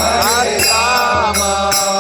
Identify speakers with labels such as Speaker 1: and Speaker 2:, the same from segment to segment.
Speaker 1: Hare Rama, Hare Rama, Rama Rama, Hare Hare,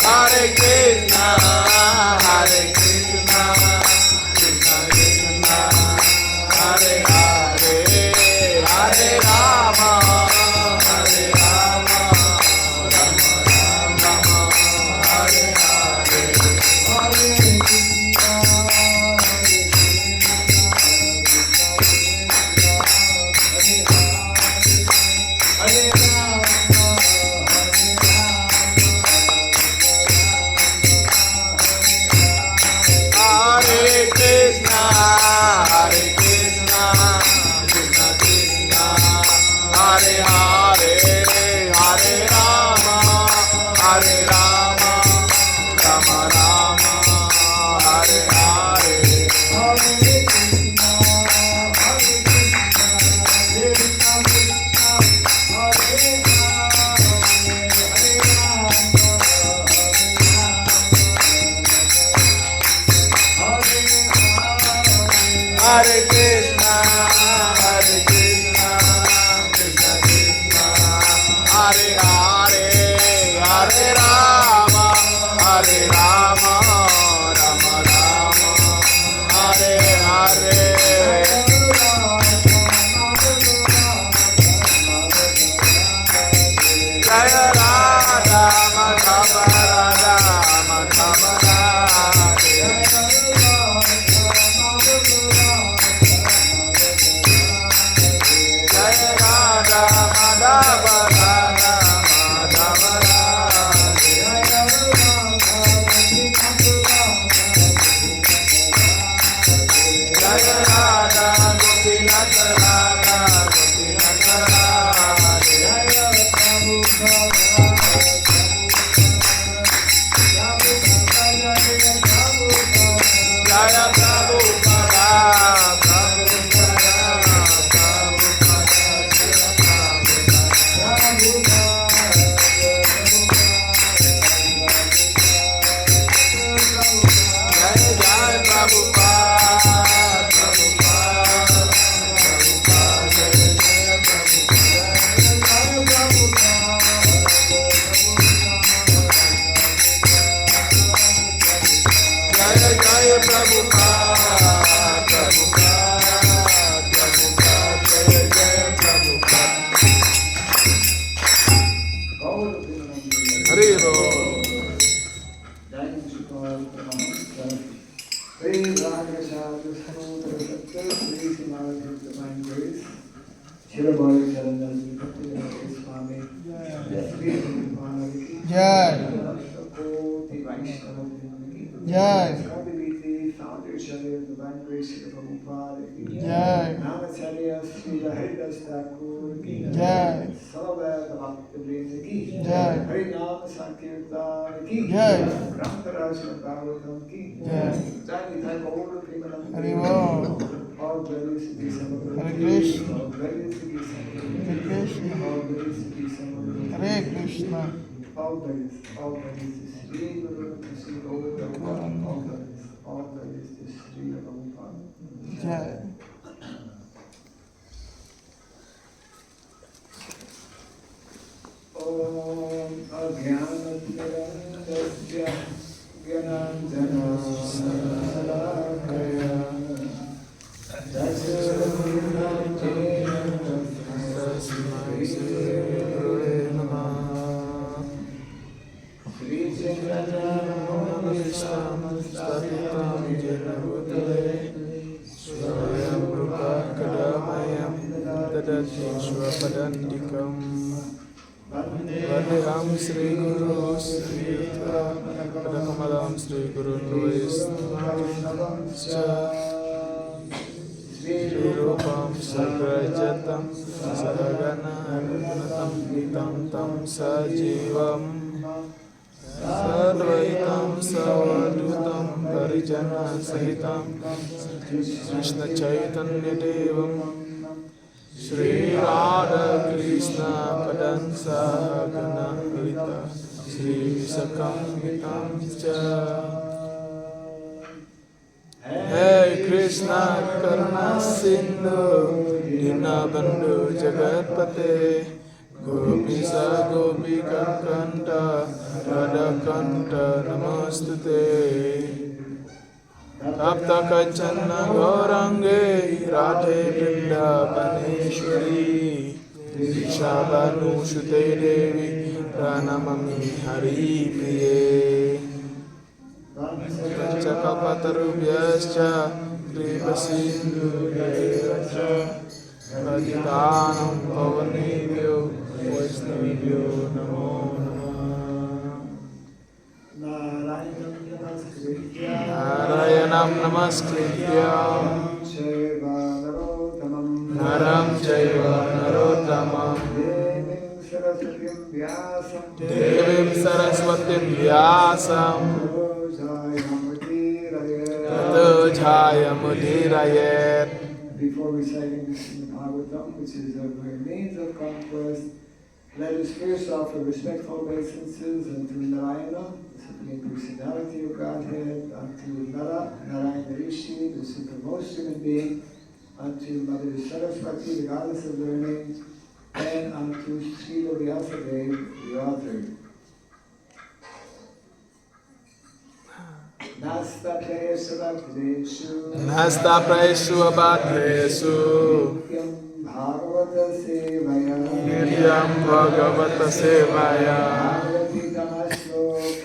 Speaker 1: Hare Krishna,
Speaker 2: Jai Jai.
Speaker 1: Skandiviti, founder Acharya of Divine Grace of Prabhupada ki
Speaker 2: Jai.
Speaker 1: Namacharya Srila Haridas Thakur ki
Speaker 2: Jai.
Speaker 1: Salabhaya Bhaktivinoda ki
Speaker 2: Jai.
Speaker 1: Harinam Sankirtan ki
Speaker 2: Jai.
Speaker 1: Ramtaraj Bhagavatam ki
Speaker 2: Jai.
Speaker 1: Jai Nithai Gaur Premanand
Speaker 2: Hari Bol.
Speaker 1: All glories to be Samaguru
Speaker 2: Hare Krishna.
Speaker 1: All glories to be Samaguru
Speaker 2: Hare Krishna.
Speaker 1: All glories to be Samaguru
Speaker 2: Hare Krishna.
Speaker 1: all glories to Sri Guru, to Sri Prabhupada, all glories to Sri Prabhupada.
Speaker 2: Jai.
Speaker 1: Om Ajnanatirandasya Gyananjana Salakaya Dasamuddham Tasmai Shri Gurave Namah Shri Chaitanya Stapitam Jena Bhutale Swayam Rupa Kadamayam Dadati Swapadandikam Vandeham Sri Guru Sri Yuta Padakamalam Sri Guru Vaishnavamscha Sri Rupam Sagrajatam Sahagana Anunatam Vitam Tam Sajivam Sadvaitam Savadutam Parijana Sahitam Krishna Chaitanya Devam Shri Radha Krishna Padan Sahagana Lita Shri Visakam Vitam Cha Hey Krishna Karna Sindhu Dinabandhu Jagatpate Gopisa Gopika Kanta Radha Kanta Namastute Tapta Kachana Gaurange Radhe Vrindavaneshwari Dishabhanu Shute Devi Pranamami Hari Priye Panchakapatarubhyascha Kripasindhu Devascha Patitanam Pavanebhyo Vaishnavibhyo Namo Narayanam Namaskritya Naram Chaiva Narottamam Devim Saraswatim Vyasam Tato Jaya Mudirayet. Before reciting the Srimad Bhagavatam, which is the means of conquest, let us first offer respectful obeisances unto Narayana, the Supreme Personality of Godhead, unto Narayana Rishi, the supermost human being, unto Mother Saraswati, the goddess of learning, and unto Srila Vyasadeva, the author. Nasta Prayesu Abhadresu Bhagavata Sevaya Nityam Bhagavata Sevaya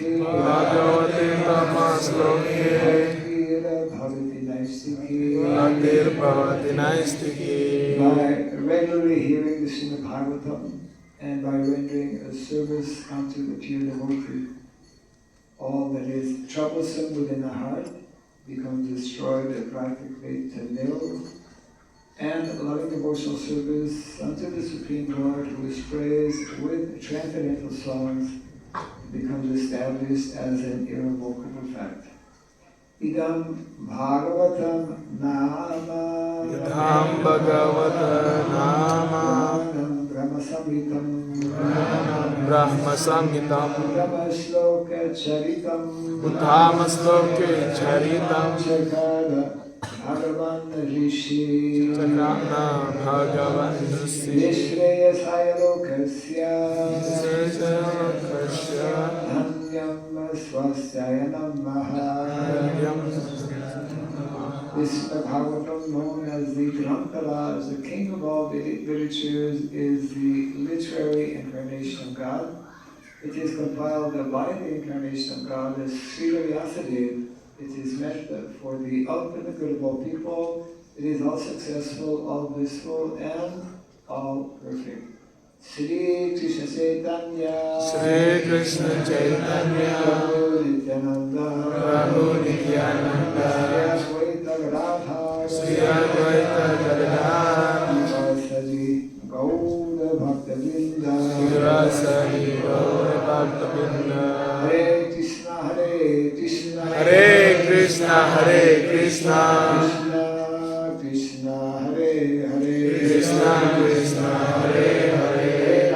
Speaker 1: Bhagavati Tamasloke Bhaktir Bhavati Naistiki. By regularly hearing the Srimad Bhagavatam and by rendering a service unto the pure devotee, all that is troublesome within the heart becomes destroyed and practically to nil, and loving devotional service unto the Supreme Lord, who is praised with transcendental songs, becomes established as an irrevocable fact. Idam Bhagavatam Nama Idam Bhagavata Nama Brahma Samhitam Brahma Sloka Charitam Uttama Sloka Charitam Chakara Bhagavan Rishi Chakrana Bhagavan Rishi Nishreyasaya Lokasya Dhanyam Swasthaya Namaha. This Bhagavatam, known as the Granthara, as the king of all literatures, is the literary incarnation of God. It is compiled by the incarnation of God as Srila Vyasadeva. It is meant for the ultimate good of all people. It is all successful, all blissful, and all perfect. Shri Krishna Chaitanya Prabhu Nityananda
Speaker 3: Prabhu Nityananda, Sri Advaita Gadadhar, Virasadi Gaura Bhakta-vrinda. Hare Krishna, Hare Krishna,
Speaker 1: Krishna Hare Hare,
Speaker 3: Krishna Krishna, Hare Hare,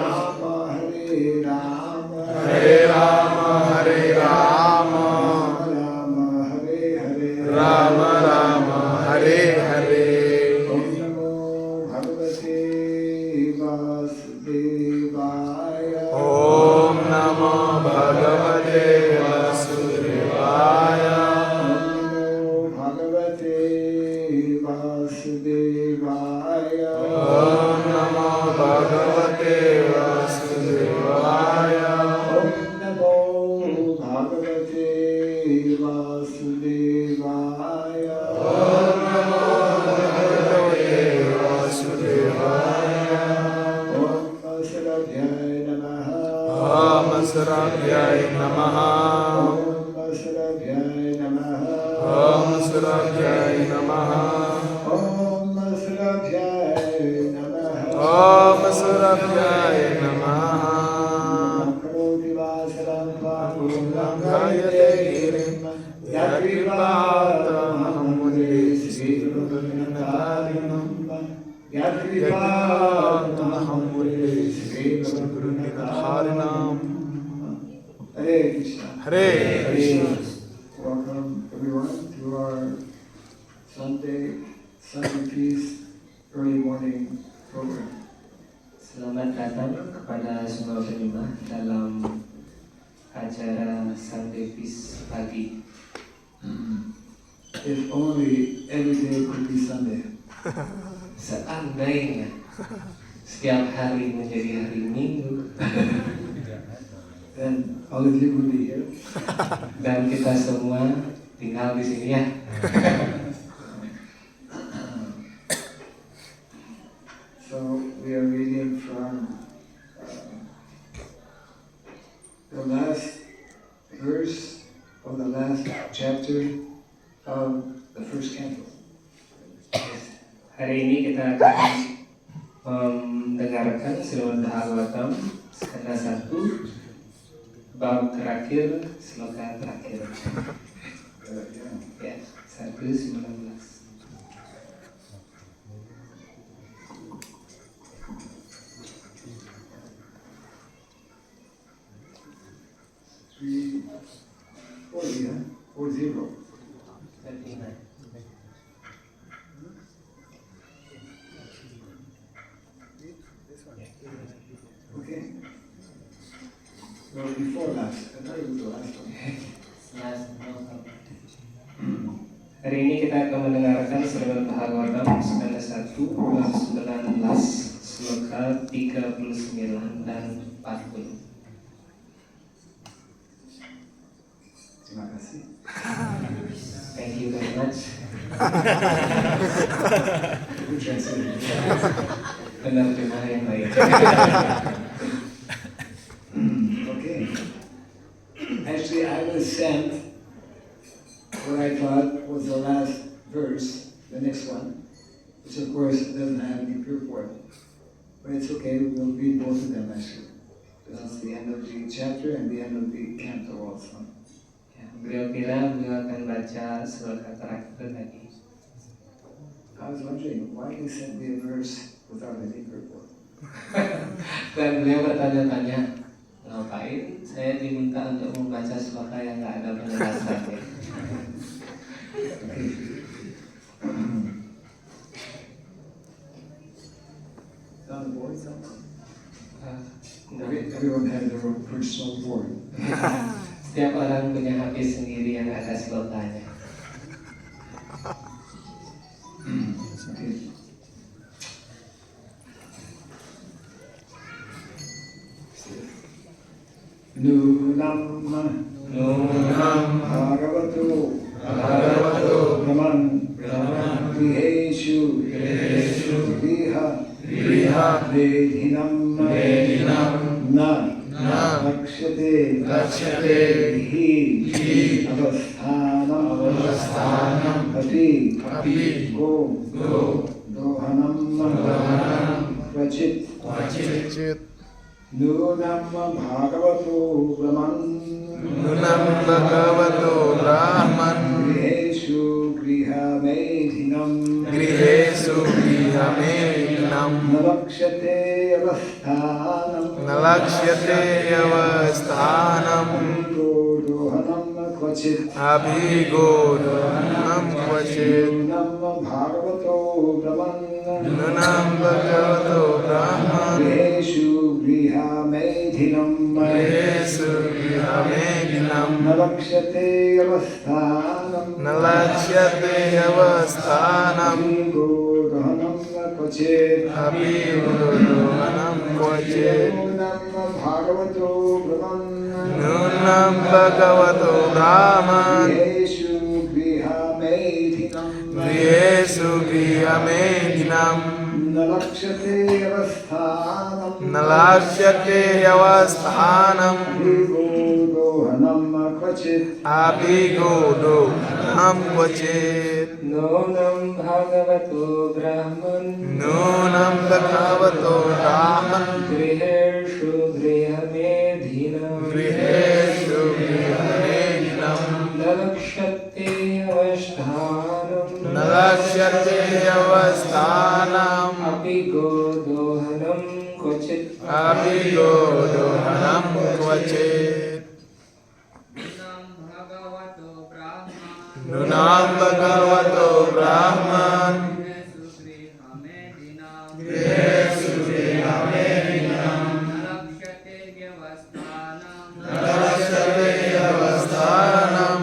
Speaker 3: Hare Rama, Hare Rama, Rama Rama, Hare Hare.
Speaker 1: Om Namo Bhagavate Vasudevaya.
Speaker 3: Om Namo Bhagavate Vasudevaya.
Speaker 1: Om Namo Bhagavate Vasudevaya.
Speaker 3: Om Namo Bhagavate
Speaker 1: Vasudevaya.
Speaker 3: Om Namo Bhagavate Vasudevaya.
Speaker 1: Om Sarabhyaya Namaha.
Speaker 3: Om Sarabhyaya Namaha.
Speaker 1: Om Sarabhyaya Namaha.
Speaker 3: Om Sarabhyaya Namaha.
Speaker 1: Om Sarabhyaya Namaha.
Speaker 3: Om Sarabhyaya Namaha.
Speaker 1: Karoti vasaram
Speaker 3: Purulam Gayate Girim Yatripatam Mudre Sri Gopinath Yatripatam Mudre Sri Gopinath.
Speaker 1: Hare Krishna.
Speaker 3: Hare Krishna.
Speaker 1: Welcome everyone to our Sunday Peace early morning program.
Speaker 2: Selamat datang kepada semua penyembah dalam acara Sunday Peace pagi.
Speaker 1: If only every day could be Sunday.
Speaker 2: Seandainya setiap hari menjadi hari Minggu,
Speaker 1: Then all of you would be here.
Speaker 2: dan kita semua tinggal di sini ya.
Speaker 1: So we are reading from the last verse of the last chapter of the first canto.
Speaker 2: Hari ini kita akan mendengarkan Srimad Bhagavatam skanda 1 bab terakhir, sloka terakhir. Ya, 1:19.
Speaker 1: Three, 40, huh? 40. Okay. No, before last. I thought it was the last one.
Speaker 2: Hari ini kita akan mendengarkan Srimad Bhagavatam skanda 1 bab 19 sloka 39 dan 40.
Speaker 1: Terima kasih.
Speaker 2: Thank you very much.
Speaker 1: Good translation.
Speaker 2: Penerjemah yang baik.
Speaker 1: Okay. Actually, I was sent what I thought was the last verse, the next one, which of course doesn't have any purport. But it's okay, we'll read both of them actually. Because it's the end of the chapter and the end of the canto also.
Speaker 2: Ya, beliau kira beliau akan baca sloka terakhir tadi.
Speaker 1: I was wondering, why they sent me a verse without any purport?
Speaker 2: Dan beliau bertanya-tanya, ngapain saya diminta untuk membaca sloka yang nggak ada penjelasannya?
Speaker 1: On the board somewhere?
Speaker 2: Nah,
Speaker 1: Everyone has their own personal board.
Speaker 2: setiap orang punya HP sendiri yang ada slokanya.
Speaker 1: Okay. Nunam Bhagavato Brahman Griheshu Griha Vedhinam Na Lakshate Hi Avasthanam Api Dohanam Vachit Nunam Bhagavato Brahman Griheshu Grihamedhinam Nalakshate Avasthanam Dohanam Kvachit Nunam Bhagavato Brahman Griheshu Grihamedhinam Nalakshate Avasthanam Dohanam Kvachit Nunam Bhagavato Brahman Griheshu Grihamedhinam Nalakshate Avasthanam Dohanam Kvachit
Speaker 2: Nunam Bhagavato Brahman Griheshu Grihamedhinam Nalakshate Avasthanam Abhigo Dohanam Kvachit Nunam Bhagavato Brahman Griheshu Grihamedhinam Nalakshate Avasthanam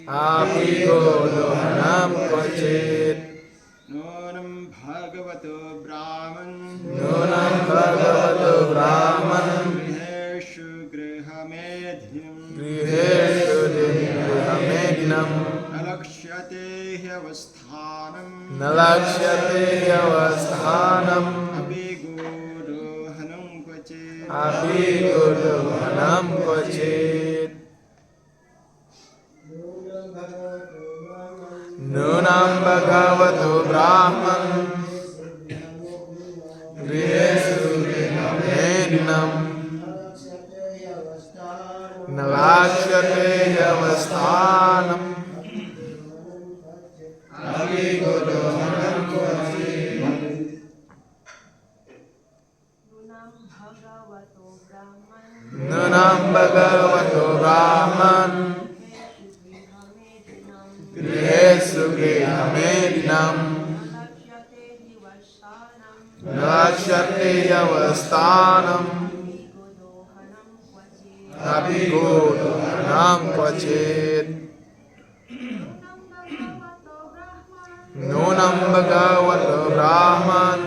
Speaker 2: Abhigo Dohanam Kvachit
Speaker 3: Nunam Bhagavato Brahman Griheshu Grihamedhinam Nalakshate Avasthanam Abhigo Dohanam Kvachit Nunam Bhagavato Brahman Griheshu Grihamedhinam Nalakshate Avasthanam Abhigo Dohanam Kvachit Nunam Bhagavato Brahman Griheshu Grihamedhinam Nalakshate Avasthanam Abhigo Dohanam Kvachit Nunam Bhagavato Brahman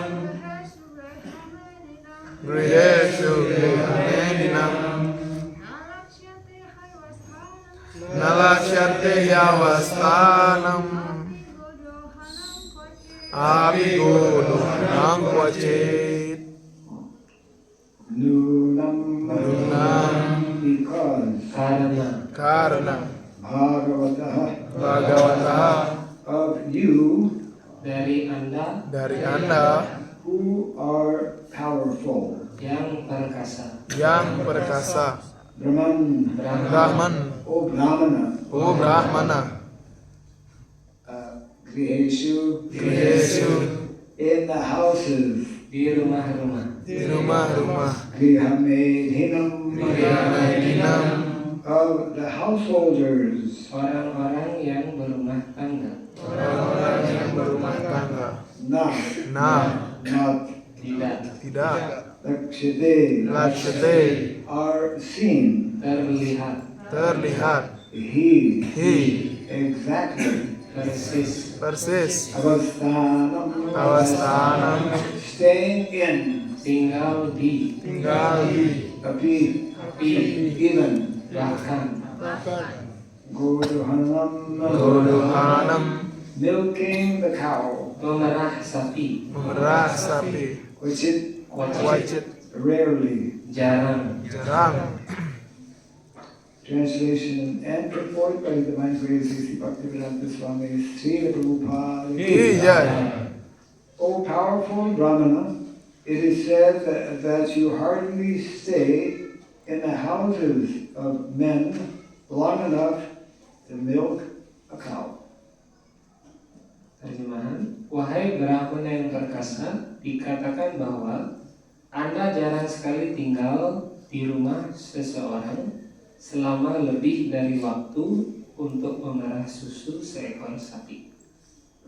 Speaker 3: Griheshu Grihamedhinam Nalakshate Avasthanam Abhigo Dohanam Kvachit
Speaker 1: Nunam
Speaker 2: Karena
Speaker 1: Bhagavataha of you
Speaker 2: dari Anda
Speaker 1: who are powerful.
Speaker 2: yang
Speaker 3: perkasa
Speaker 1: Brahman, O Brahmana, Griheshu, in the houses,
Speaker 2: di rumah-rumah
Speaker 1: Grihamedhinam, of the householders,
Speaker 2: orang-orang yang berumah tangga.
Speaker 1: not
Speaker 2: Tidak
Speaker 1: Lakshate are seen,
Speaker 2: terlihat
Speaker 1: he exactly
Speaker 2: persis
Speaker 1: Avasthanam staying in,
Speaker 2: tinggal di
Speaker 1: api even
Speaker 2: bahkan
Speaker 1: Godohanam milking the cow,
Speaker 2: memerah sapi
Speaker 1: which it
Speaker 3: Wajit
Speaker 1: rarely
Speaker 2: jarang.
Speaker 1: Translation and purport by the Divine Grace Sri Bhaktivedanta Swami Srila Prabhupada.
Speaker 3: Ki jai.
Speaker 1: O powerful Brahmana, it is said that you hardly stay in the houses of men long enough to milk a cow.
Speaker 2: Terjemahan, wahai Brahmana yang perkasa, dikatakan bahwa Anda jarang sekali tinggal di rumah seseorang selama lebih dari waktu untuk memerah susu seekor sapi.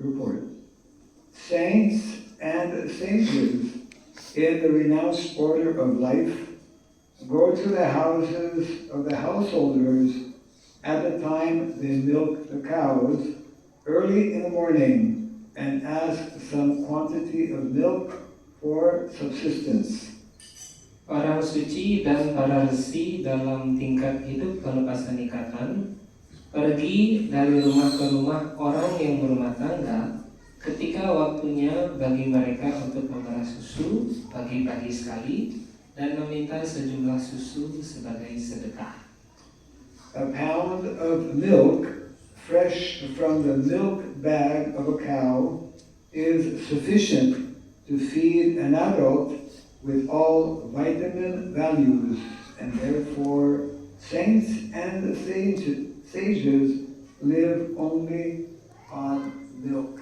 Speaker 1: Report. Saints and sages in the renounced order of life go to the houses of the householders at the time they milk the cows early in the morning and ask some quantity of milk for subsistence.
Speaker 2: Orang suci dan para resi dalam tingkat hidup pelepasan ikatan pergi dari rumah ke rumah orang yang berumah tangga ketika waktunya bagi mereka untuk memerah susu pagi-pagi sekali dan meminta sejumlah susu sebagai sedekah.
Speaker 1: A pound of milk fresh from the milk bag of a cow is sufficient to feed an adult with all vitamin values, and therefore saints and sages live only on milk.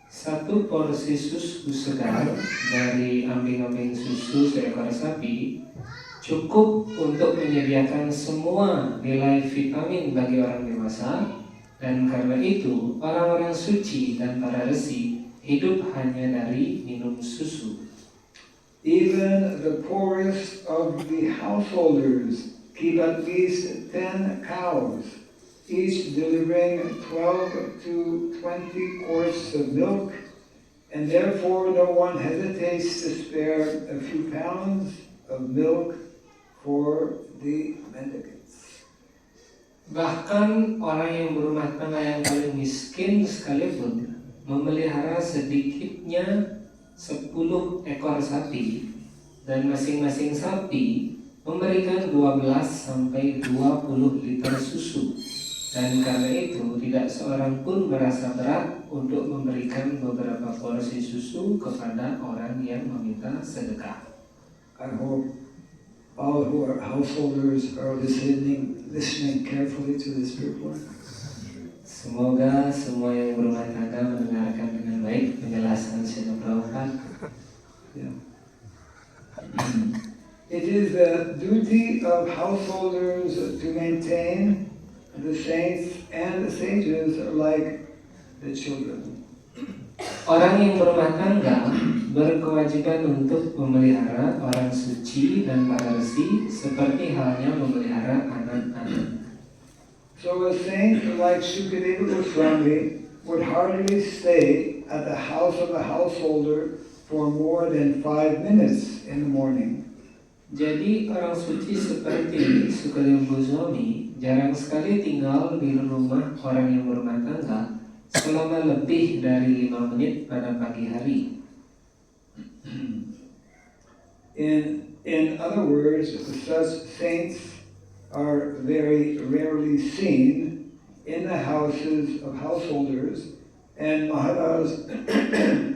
Speaker 2: Satu porsi susu segar dari ambing-ambing susu seekor sapi cukup untuk menyediakan semua nilai vitamin bagi orang dewasa, dan karena itu orang-orang suci dan para resi hidup hanya dari minum susu.
Speaker 1: Even the poorest of the householders keep at least 10 cows, each delivering 12 to 20 quarts of milk, and therefore no one hesitates to spare a few pounds of milk for the mendicants.
Speaker 2: Bahkan orang yang berumah tangga yang paling miskin sekalipun memelihara sedikitnya 10 ekor sapi, dan masing-masing sapi memberikan 12 sampai 20 liter susu, dan karena itu tidak seorang pun merasa berat untuk memberikan beberapa porsi susu kepada orang yang meminta sedekah.
Speaker 1: I hope all who are householders are listening carefully to this report.
Speaker 2: Semoga semua yang berumah tangga mendengarkan dengan baik penjelasan Srila Prabhupada.
Speaker 1: Yeah. It is the duty of householders to maintain the saints and the sages like the children.
Speaker 2: Orang yang berumah tangga berkewajiban untuk memelihara orang suci dan para resi seperti halnya memelihara anak-anak.
Speaker 1: So a saint like Shukadeva Goswami would hardly stay at the house of a householder for more than 5 minutes in the morning.
Speaker 2: Jadi orang suci seperti Sukadeva Goswami jarang sekali tinggal di rumah orang yang berumah tangga selama lebih dari 5 menit pada pagi hari.
Speaker 1: In other words, such saints are very rarely seen in the houses of householders, and Maharaj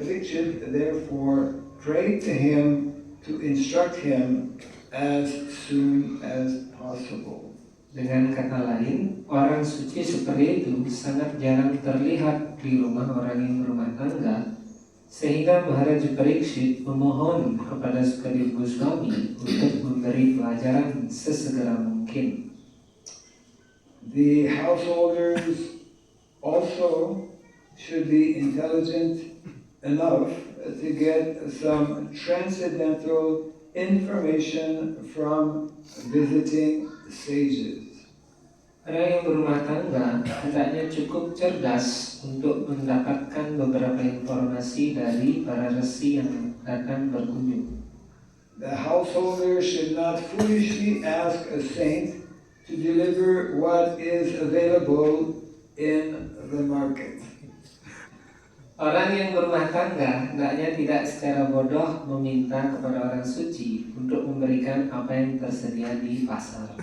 Speaker 1: Parikshit therefore prayed to him to instruct him as soon as possible.
Speaker 2: Dengan kata lain, orang suci seperti itu sangat jarang terlihat di rumah orang yang berumah tangga, sehingga Maharaja Parikshit memohon kepada Sukadeva Goswami untuk memberi pelajaran sesegera mungkin.
Speaker 1: The householders also should be intelligent enough to get some transcendental information from visiting sages.
Speaker 2: Orang yang berumah tangga hendaknya cukup cerdas untuk mendapatkan beberapa informasi dari para resi yang datang berkunjung.
Speaker 1: The householder should not foolishly ask a saint to deliver what is available in the market.
Speaker 2: Orang yang berumah tangga hendaknya tidak secara bodoh meminta kepada orang suci untuk memberikan apa yang tersedia di pasar.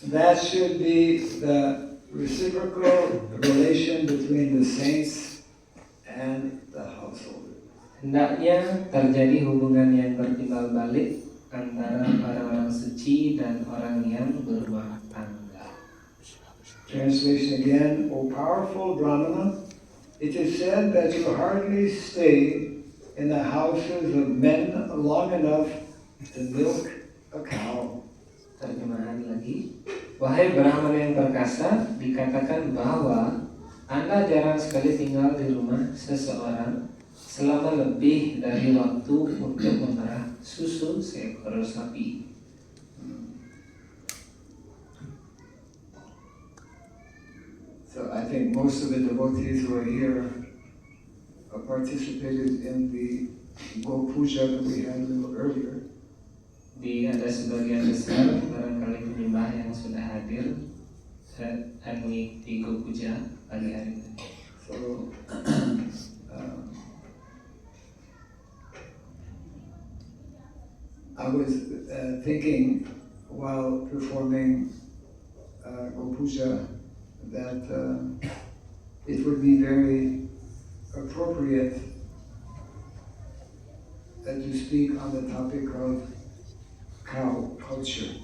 Speaker 1: That should be the reciprocal relation between the saints and the householder.
Speaker 2: Hendaknya terjadi hubungan yang bertimbal balik antara orang-orang suci dan orang yang berumah tangga.
Speaker 1: Translation again, O powerful Brahmana, it is said that you hardly stay in the houses of men long enough to milk a cow.
Speaker 2: Terjemahan lagi, wahai Brahmana yang perkasa, dikatakan bahwa Anda jarang sekali tinggal di rumah seseorang selama lebih dari waktu untuk memerah susu seekor sapi.
Speaker 1: So I think most of the devotees who are here participated in the Go Puja that we had a little earlier.
Speaker 2: Ada sebagian besar barangkali penyembah yang sudah hadir dan mengikuti Go Puja pagi hari ini.
Speaker 1: So I was thinking while performing Go Puja that it would be very appropriate to speak on the topic of cow culture.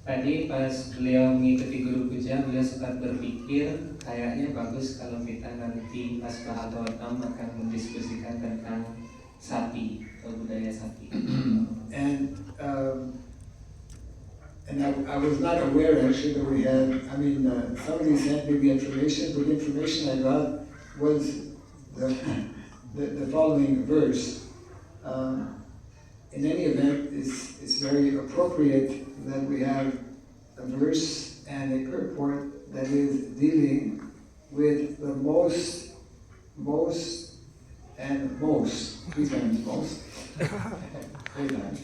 Speaker 2: Tadi pas beliau mengikuti guru puja, beliau sempat berpikir kayaknya bagus kalau kita nanti pas bhagavatam akan mendiskusikan tentang sapi atau budaya sapi.
Speaker 1: And I was not aware actually that we had. I mean, somebody sent me the information, but the information I got was the following verse. In any event, it's very appropriate that we have a verse and a purport that is dealing with the most, and most, 3 times most, 3 times,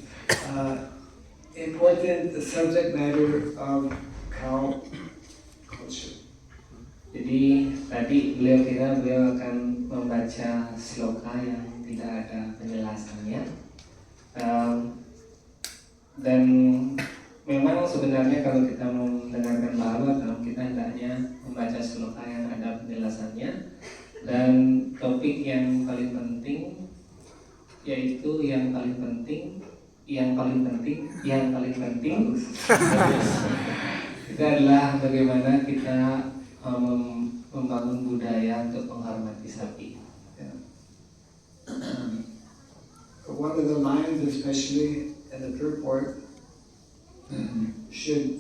Speaker 1: important subject matter of cow culture.
Speaker 2: Jadi tadi beliau kira beliau akan membaca sloka yang tidak ada penjelasannya. Dan memang sebenarnya kalau kita mau mendengarkan bhagavatam, kita hendaknya membaca sloka yang ada penjelasannya. Dan topik yang paling penting yaitu yang paling penting itu adalah bagaimana kita membangun budaya untuk menghormati sapi.
Speaker 1: One of the lines, especially in the purport, should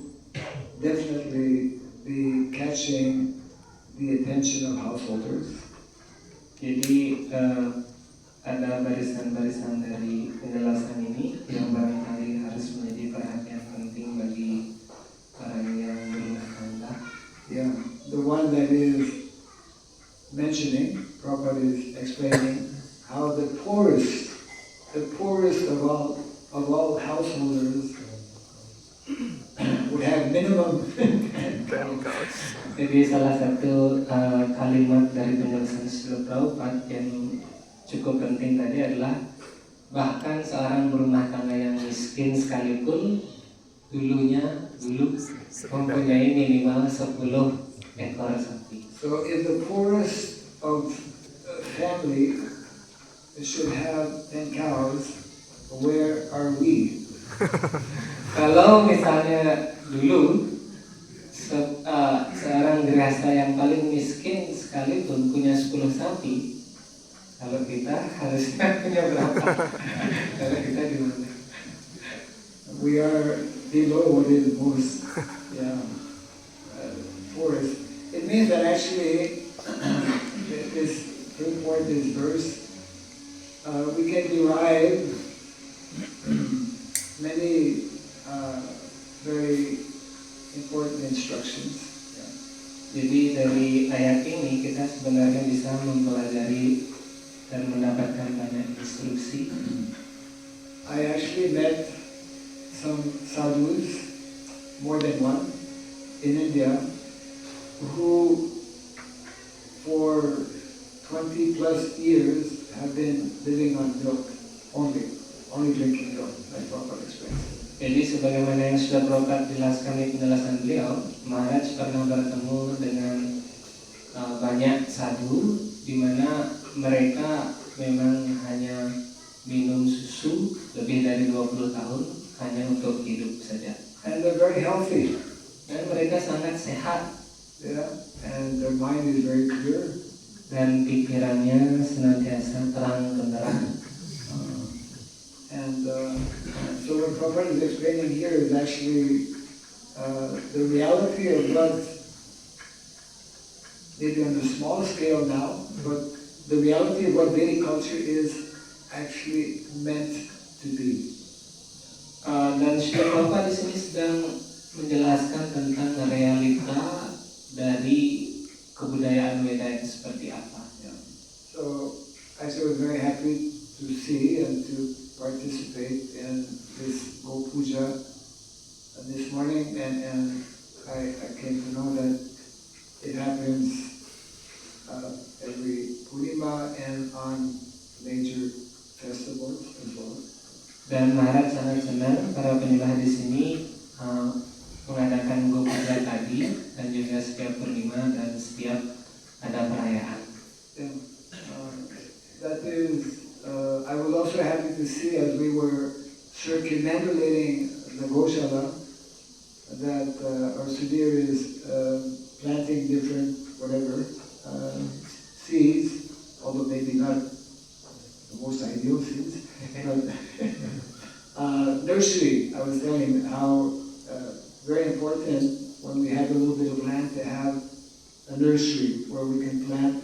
Speaker 1: definitely be catching the attention of householders.
Speaker 2: Jadi ada barisan-barisan dari penjelasan ini yang barangkali harus menjadi perhatian penting bagi orang yang berumah tangga.
Speaker 1: Yeah, the one that is mentioning, Prabhupada is explaining how the poorest of all householders would have minimum 10 cows.
Speaker 2: Jadi salah satu kalimat dari penjelasan Srila Prabhupada yang cukup penting tadi adalah bahkan seorang berumah tangga yang miskin sekalipun dulu mempunyai minimal 10 ekor sapi.
Speaker 1: So if the poorest of family should have 10 cows, where are we?
Speaker 2: Kalau misalnya dulu seorang grihasta yang paling miskin sekalipun punya 10 sapi, kalau kita harusnya punya berapa? Kalau kita di mana?
Speaker 1: We are below what is most poorest. It means that actually this report, this verse, we can derive many very important instructions.
Speaker 2: Jadi dari ayat ini kita sebenarnya bisa mempelajari dan mendapatkan banyak instruksi.
Speaker 1: I actually met some sadhus, more than one, in India, who for 20 plus years have been living on milk only drinking milk, like Prabhupada explained.
Speaker 2: Jadi sebagaimana yang sudah Prabhupada jelaskan di penjelasan beliau, Maharaj pernah bertemu dengan banyak sadhu di mana mereka memang hanya minum susu lebih dari 20 tahun hanya untuk hidup saja.
Speaker 1: And they're very healthy.
Speaker 2: Dan mereka sangat sehat.
Speaker 1: Yeah, and their mind is very clear.
Speaker 2: Dan pikirannya senantiasa terang benderang.
Speaker 1: And so what Prabhupada is explaining here is actually the reality of what, maybe on a small scale now, but the reality of what Vedic culture is actually meant to be.
Speaker 2: Dan Prabhupada di sini sedang menjelaskan tentang realita dari kebudayaan Weda itu seperti apa.
Speaker 1: Yeah. So actually I was very happy to see and to participate in this Go Puja this morning, and I came to know that it happens every Purnima and on major festivals as well.
Speaker 2: Dan Maharaj sangat senang para penyembah di sini mengadakan Go Puja tadi dan juga setiap Purnima dan setiap ada perayaan.
Speaker 1: Yeah. That is. I was also happy to see as we were circumambulating the Goshala that our Sudhir is planting different seeds, although maybe not the most ideal seeds, but nursery. I was telling how very important when we have a little bit of land to have a nursery where we can plant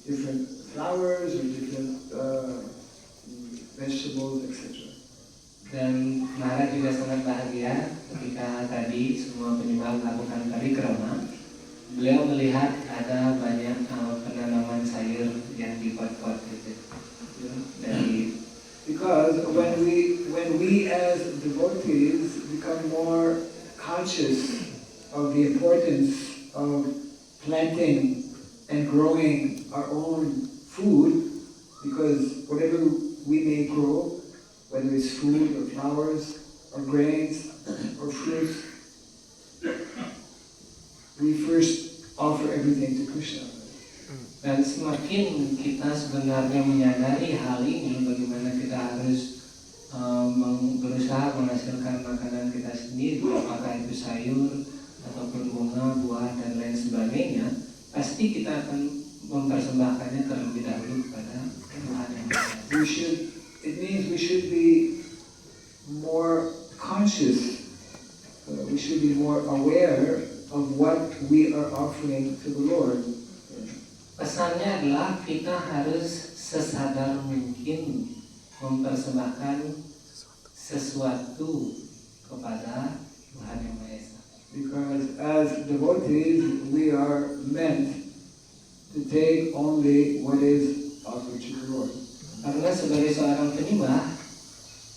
Speaker 1: different flowers or different vegetables, etc.
Speaker 2: Dan Maharaj juga sangat bahagia ketika tadi semua penyembah melakukan parikrama. Beliau melihat ada banyak penanaman sayur yang di pot-pot itu. Dari
Speaker 1: Because when we as devotees become more conscious of the importance of planting and growing our own food, because whatever we may grow, whether it's food or flowers or grains or fruits, we first offer everything to Krishna.
Speaker 2: Dan semakin kita sebenarnya menyadari hal ini, bagaimana kita harus berusaha menghasilkan makanan kita sendiri, apakah itu sayur ataupun bunga, buah dan lain sebagainya, pasti kita akan mempersembahkannya terlebih dahulu kepada Tuhan yang Maha Esa.
Speaker 1: It means we should be more conscious. We should be more aware of what we are offering to the Lord.
Speaker 2: Pesannya adalah kita harus sesadar mungkin mempersembahkan sesuatu kepada Tuhan yang Maha Esa.
Speaker 1: Because as devotees, we are meant to take only what is offered to the Lord.
Speaker 2: Karena sebagai seorang penyembah,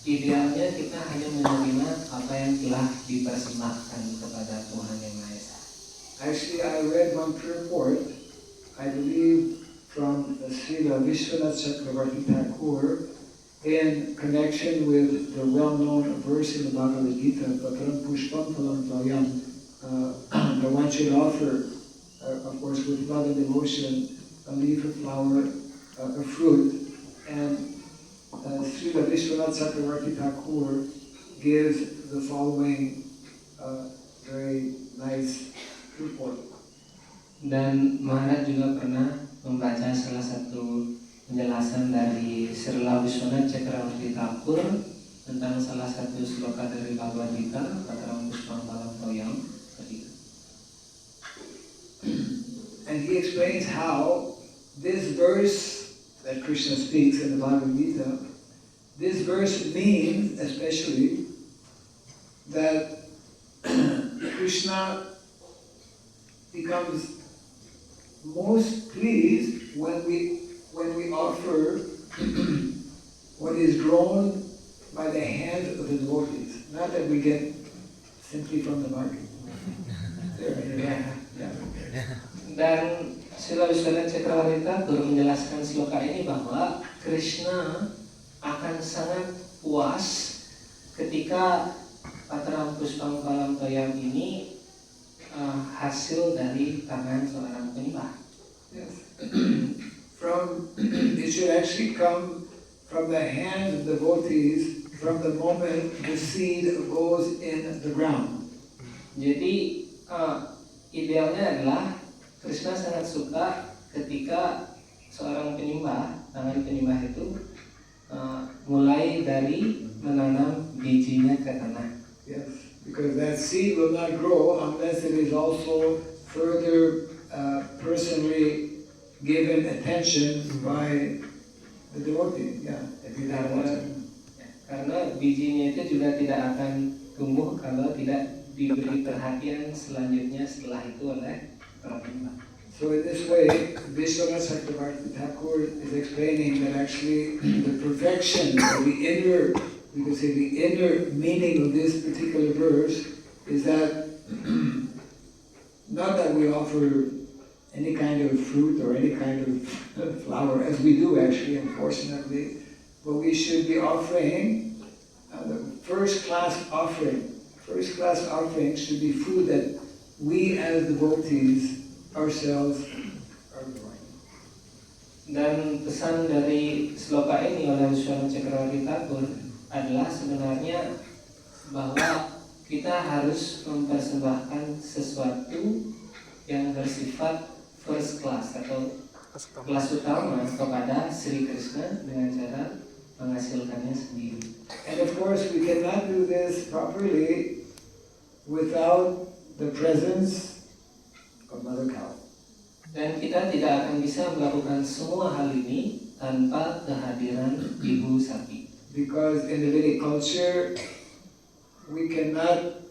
Speaker 2: idealnya kita hanya menerima apa yang telah dipersembahkan kepada Tuhan yang Maha Esa.
Speaker 1: Actually, I read one purport, I believe from Srila Vishwanath Chakravarti Thakur, in connection with the well-known verse in the Bhagavad Gita, Patram Pushpam Phalam Phalyam, that one should offer, of course, with love and devotion, a leaf, a flower, a fruit. And Srila Vishwanath Chakravarti Thakur gives the following very nice report.
Speaker 2: Dan Maharaj juga pernah membaca salah satu penjelasan dari Srila Vishwanath Chakravarti Thakur tentang salah satu sloka dari Bhagavad Gita, Patram Pushpam Phalam Phalyam.
Speaker 1: And he explains how this verse that Krishna speaks in the Bhagavad Gita, this verse means especially that Krishna becomes most pleased when we offer what is grown by the hands of the devotees, not that we get simply from the market. Yeah.
Speaker 2: Dan Srila Wiswanath Cakrawarta guru menjelaskan sloka ini bahwa Krishna akan sangat puas ketika Patram Puspam Palam Toyam ini hasil dari tangan seorang penyembah.
Speaker 1: Yes. It should actually come from the hand of the devotees from the moment the seed goes in the ground.
Speaker 2: Jadi idealnya adalah Krishna sangat suka ketika seorang penyembah, tangan penyembah itu mulai dari menanam bijinya ke tanah.
Speaker 1: Yes, because that seed will not grow unless it is also further personally given attention by the devotee. Yeah,
Speaker 2: Karena bijinya itu juga tidak akan tumbuh kalau tidak diberi perhatian selanjutnya setelah itu oleh para penyembah.
Speaker 1: So in this way, Vishwanath Chakravarti Thakur is explaining that actually the perfection of the inner, you could say the inner meaning of this particular verse is that not that we offer any kind of fruit or any kind of flower, as we do actually, unfortunately, but we should be offering the first-class offering. First-class offering should be food that we as devotees ourselves are growing.
Speaker 2: Dan pesan dari sloka ini oleh Vishwanath Cakrawarti Thakur adalah sebenarnya bahwa kita harus mempersembahkan sesuatu yang bersifat first class atau kelas utama kepada Sri Krishna dengan cara menghasilkannya sendiri.
Speaker 1: And of course we cannot do this properly without the presence of Mother Cow.
Speaker 2: Dan kita tidak akan bisa melakukan semua hal ini tanpa kehadiran ibu sapi.
Speaker 1: Because in the Vedic culture, we cannot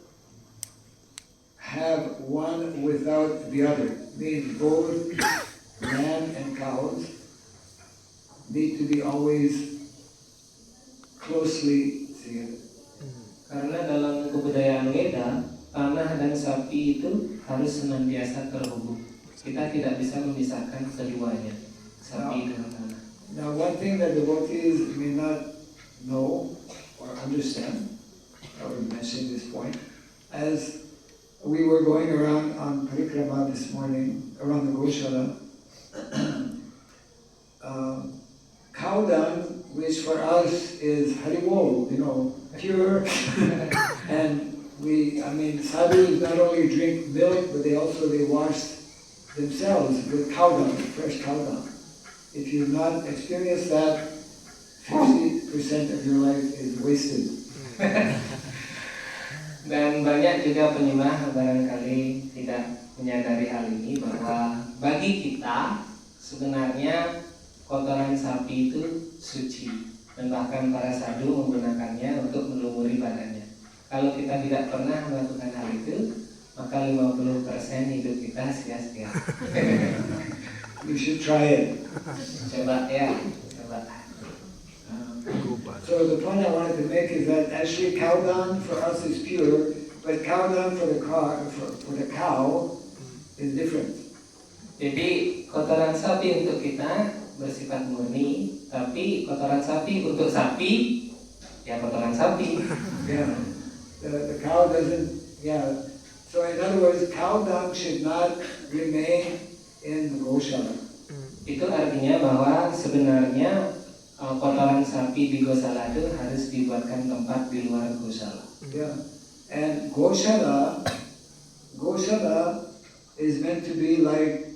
Speaker 1: have one without the other. Means both lamb and cows need to be always closely together.
Speaker 2: Karena dalam kebudayaan Weda, tanah dan sapi itu harus senantiasa terhubung. Kita tidak bisa memisahkan keduanya, sapi dan tanah.
Speaker 1: Now one thing that devotees may not know or understand, I would mention this point, as we were going around on parikrama this morning, around the Goshala, cow dung, which for us is haribol, pure, and sadhus not only drink milk, but they wash themselves with cow dung, fresh cow dung. If you've not experienced that, 50% of your life is wasted.
Speaker 2: Dan banyak juga penyembah barangkali tidak menyadari hal ini bahwa bagi kita sebenarnya kotoran sapi itu suci dan bahkan para sadhu menggunakannya untuk melumuri badannya. Kalau kita tidak pernah melakukan hal itu, maka 50% hidup kita sia-sia.
Speaker 1: You should try it.
Speaker 2: Coba ya, coba.
Speaker 1: So the point I wanted to make is that actually cow dung for us is pure, but cow dung for the cow is different.
Speaker 2: Jadi kotoran sapi untuk kita bersifat murni, tapi kotoran sapi untuk sapi ya kotoran sapi.
Speaker 1: Yeah, the cow doesn't. Yeah. So in other words, cow dung should not remain in the Goshala.
Speaker 2: Itu artinya bahwa sebenarnya kotoran sapi di Gosala itu harus dibuatkan tempat di luar Gosala.
Speaker 1: Yeah, and Goshala is meant to be like,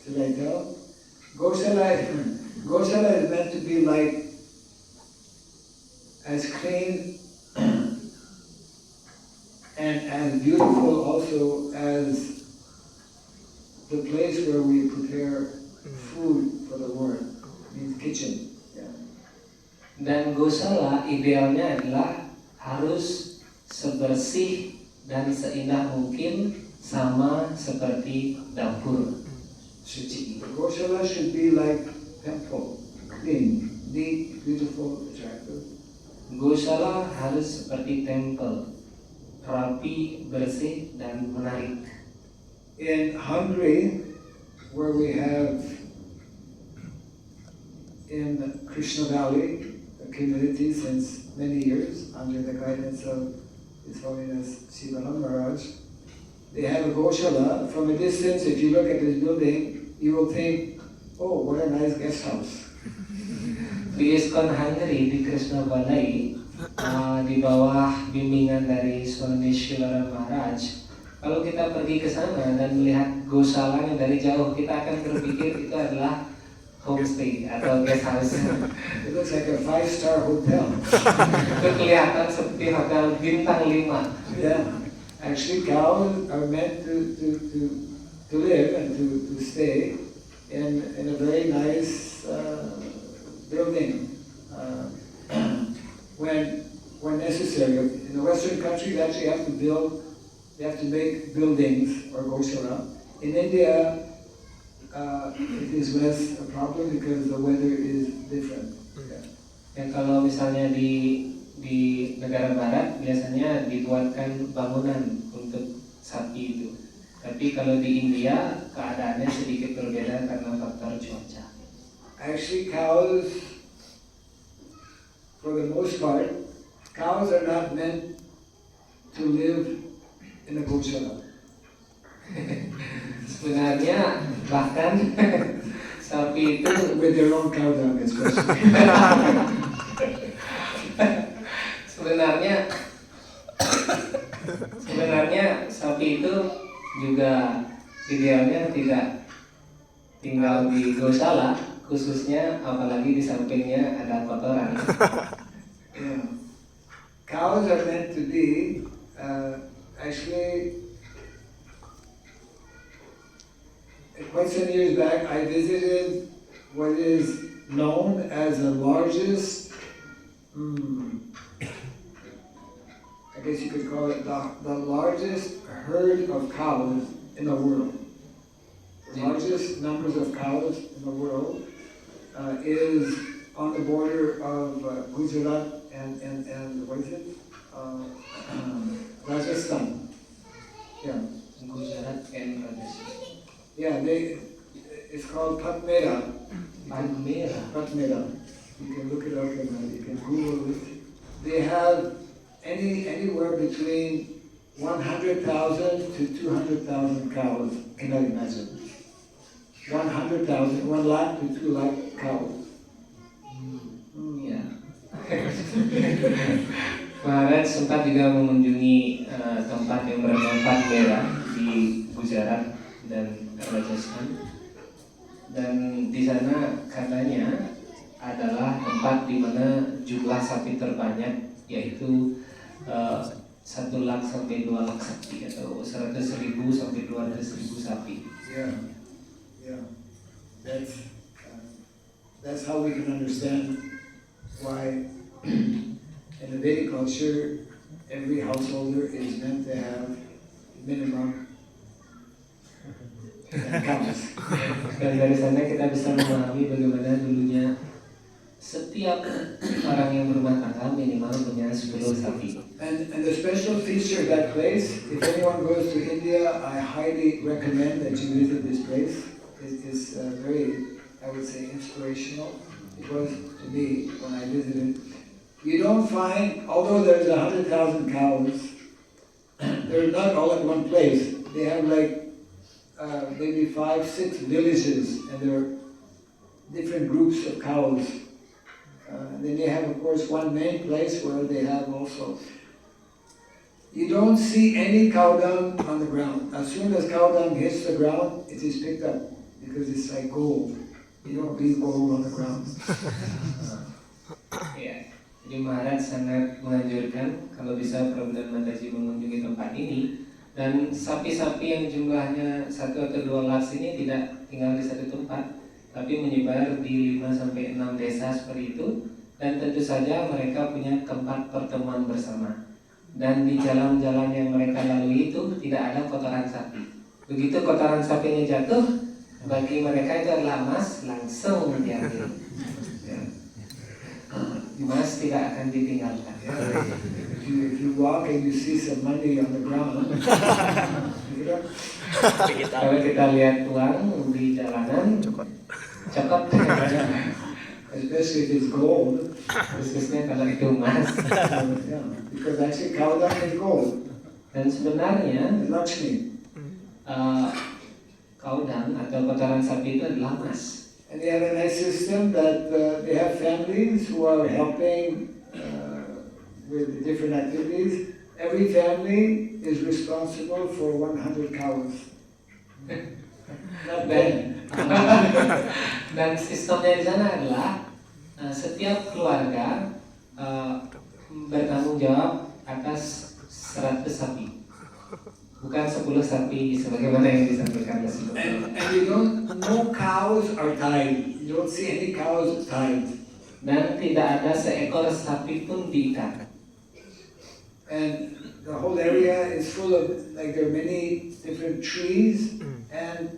Speaker 1: should I tell? Goshala is meant to be like as clean and as beautiful also as the place where we prepare food for the Lord, means kitchen. Yeah.
Speaker 2: Dan Gosala idealnya adalah harus sebersih dan seindah mungkin sama seperti dapur suci.
Speaker 1: The Goshala should be like temple, clean, neat, beautiful, attractive.
Speaker 2: Gosala harus seperti temple, rapi, bersih, dan menarik.
Speaker 1: In Hungary, where we have in Krishna Valley a community since many years under the guidance of His Holiness Sivaram Maharaj, they have a Goshala. From a distance, if you look at this building, you will think, oh, what a nice guest house.
Speaker 2: Di ISKCON Hungary di Krishna Valley, di bawah bimbingan dari Swami Shivaram Maharaj, kalau kita pergi ke sana dan melihat gosalanya dari jauh, kita akan berpikir itu adalah homestay atau guest house.
Speaker 1: It looks like a 5-star hotel.
Speaker 2: Itu kelihatan seperti hotel bintang 5.
Speaker 1: Yeah, actually cows are meant to live and to stay in a very nice building when necessary. In the Western countries, actually they have to make buildings or goshala. In India, it is less a problem because the weather is different.
Speaker 2: Ya, kalau misalnya di negara barat biasanya dibuatkan bangunan untuk sapi itu. Tapi kalau di India keadaannya sedikit berbeda karena faktor cuaca.
Speaker 1: Actually, cows, for the most part, cows are not meant to live in a goshala.
Speaker 2: Sebenarnya bahkan sapi itu
Speaker 1: With their own cow dung, especially.
Speaker 2: sebenarnya sapi itu juga idealnya tidak tinggal di gosala, khususnya apalagi di sampingnya ada kotoran.
Speaker 1: Yeah. Cows are meant to be, actually, quite some years back, I visited what is known as the largest, I guess you could call it the largest herd of cows in the world. The largest numbers of cows in the world is on the border of Gujarat and what is it? Rajasthan. Yeah.
Speaker 2: Gujarat and Rajasthan.
Speaker 1: Yeah, it's called Patmera. Patmera. You can look it up and you can Google it. They have anywhere between 100,000 to 200,000 cows. Can I imagine? 100,000, 1 lakh to 2 lakh cows.
Speaker 2: Ya. Maharaj sempat juga mengunjungi tempat yang bernama Mandir di Gujarat dan Rajasthan, dan di sana katanya adalah tempat di mana jumlah sapi terbanyak, yaitu 1 lakh sampai 2 lakh sapi atau 100.000 sampai 200.000 sapi.
Speaker 1: Yeah. That's how we can understand why in the Vedic culture every householder is meant to have minimum cows.
Speaker 2: Dan dari sana kita bisa memahami bagaimana dulunya setiap orang yang berumah tangga minimal punya 10 sapi.
Speaker 1: And the special feature of that place, if anyone goes to India, I highly recommend that you visit this place. It is very, I would say, inspirational. It was to me when I visited. You don't find, although there's 100,000 cows, they're not all at one place. They have like maybe 5-6 villages, and there are different groups of cows. Then they have, of course, one main place where they have also. You don't see any cow dung on the ground. As soon as cow dung hits the ground, it is picked up because it's like gold. You don't leave gold on the ground.
Speaker 2: Ya, jadi Maharaj sangat menganjurkan kalau bisa Prabhupada Mataji mengunjungi tempat ini, dan sapi-sapi yang jumlahnya 1 atau 2 lakhs ini tidak tinggal di satu tempat, tapi menyebar di 5-6 desa seperti itu, dan tentu saja mereka punya tempat pertemuan bersama. Dan di jalan-jalan yang mereka lalui itu tidak ada kotoran sapi. Begitu kotoran sapinya jatuh, bagi mereka itu adalah emas, langsung diambil. Ya. Emas tidak akan ditinggalkan.
Speaker 1: Yeah. If you walk and you see some money on the ground, pick it up.
Speaker 2: Kalau kita lihat uang di jalanan, cokot.
Speaker 1: Especially if it's gold.
Speaker 2: Khususnya kalau itu emas.
Speaker 1: Yeah, because actually cow dung is gold.
Speaker 2: Dan sebenarnya
Speaker 1: It's Lakshmi.
Speaker 2: kaudang atau kotoran sapi itu adalah emas.
Speaker 1: And they have a nice system that they have families who are helping with different activities. Every family is responsible for 100 cows. Not bad.
Speaker 2: Dan sistemnya di sana adalah setiap keluarga bertanggung jawab atas 100 sapi, bukan 10 sapi sebagaimana yang disampaikan sebelumnya.
Speaker 1: And no cows are tied. You don't see any cows tied.
Speaker 2: Dan tidak ada seekor sapi pun diikat.
Speaker 1: And the whole area is full of, like, there are many different trees, and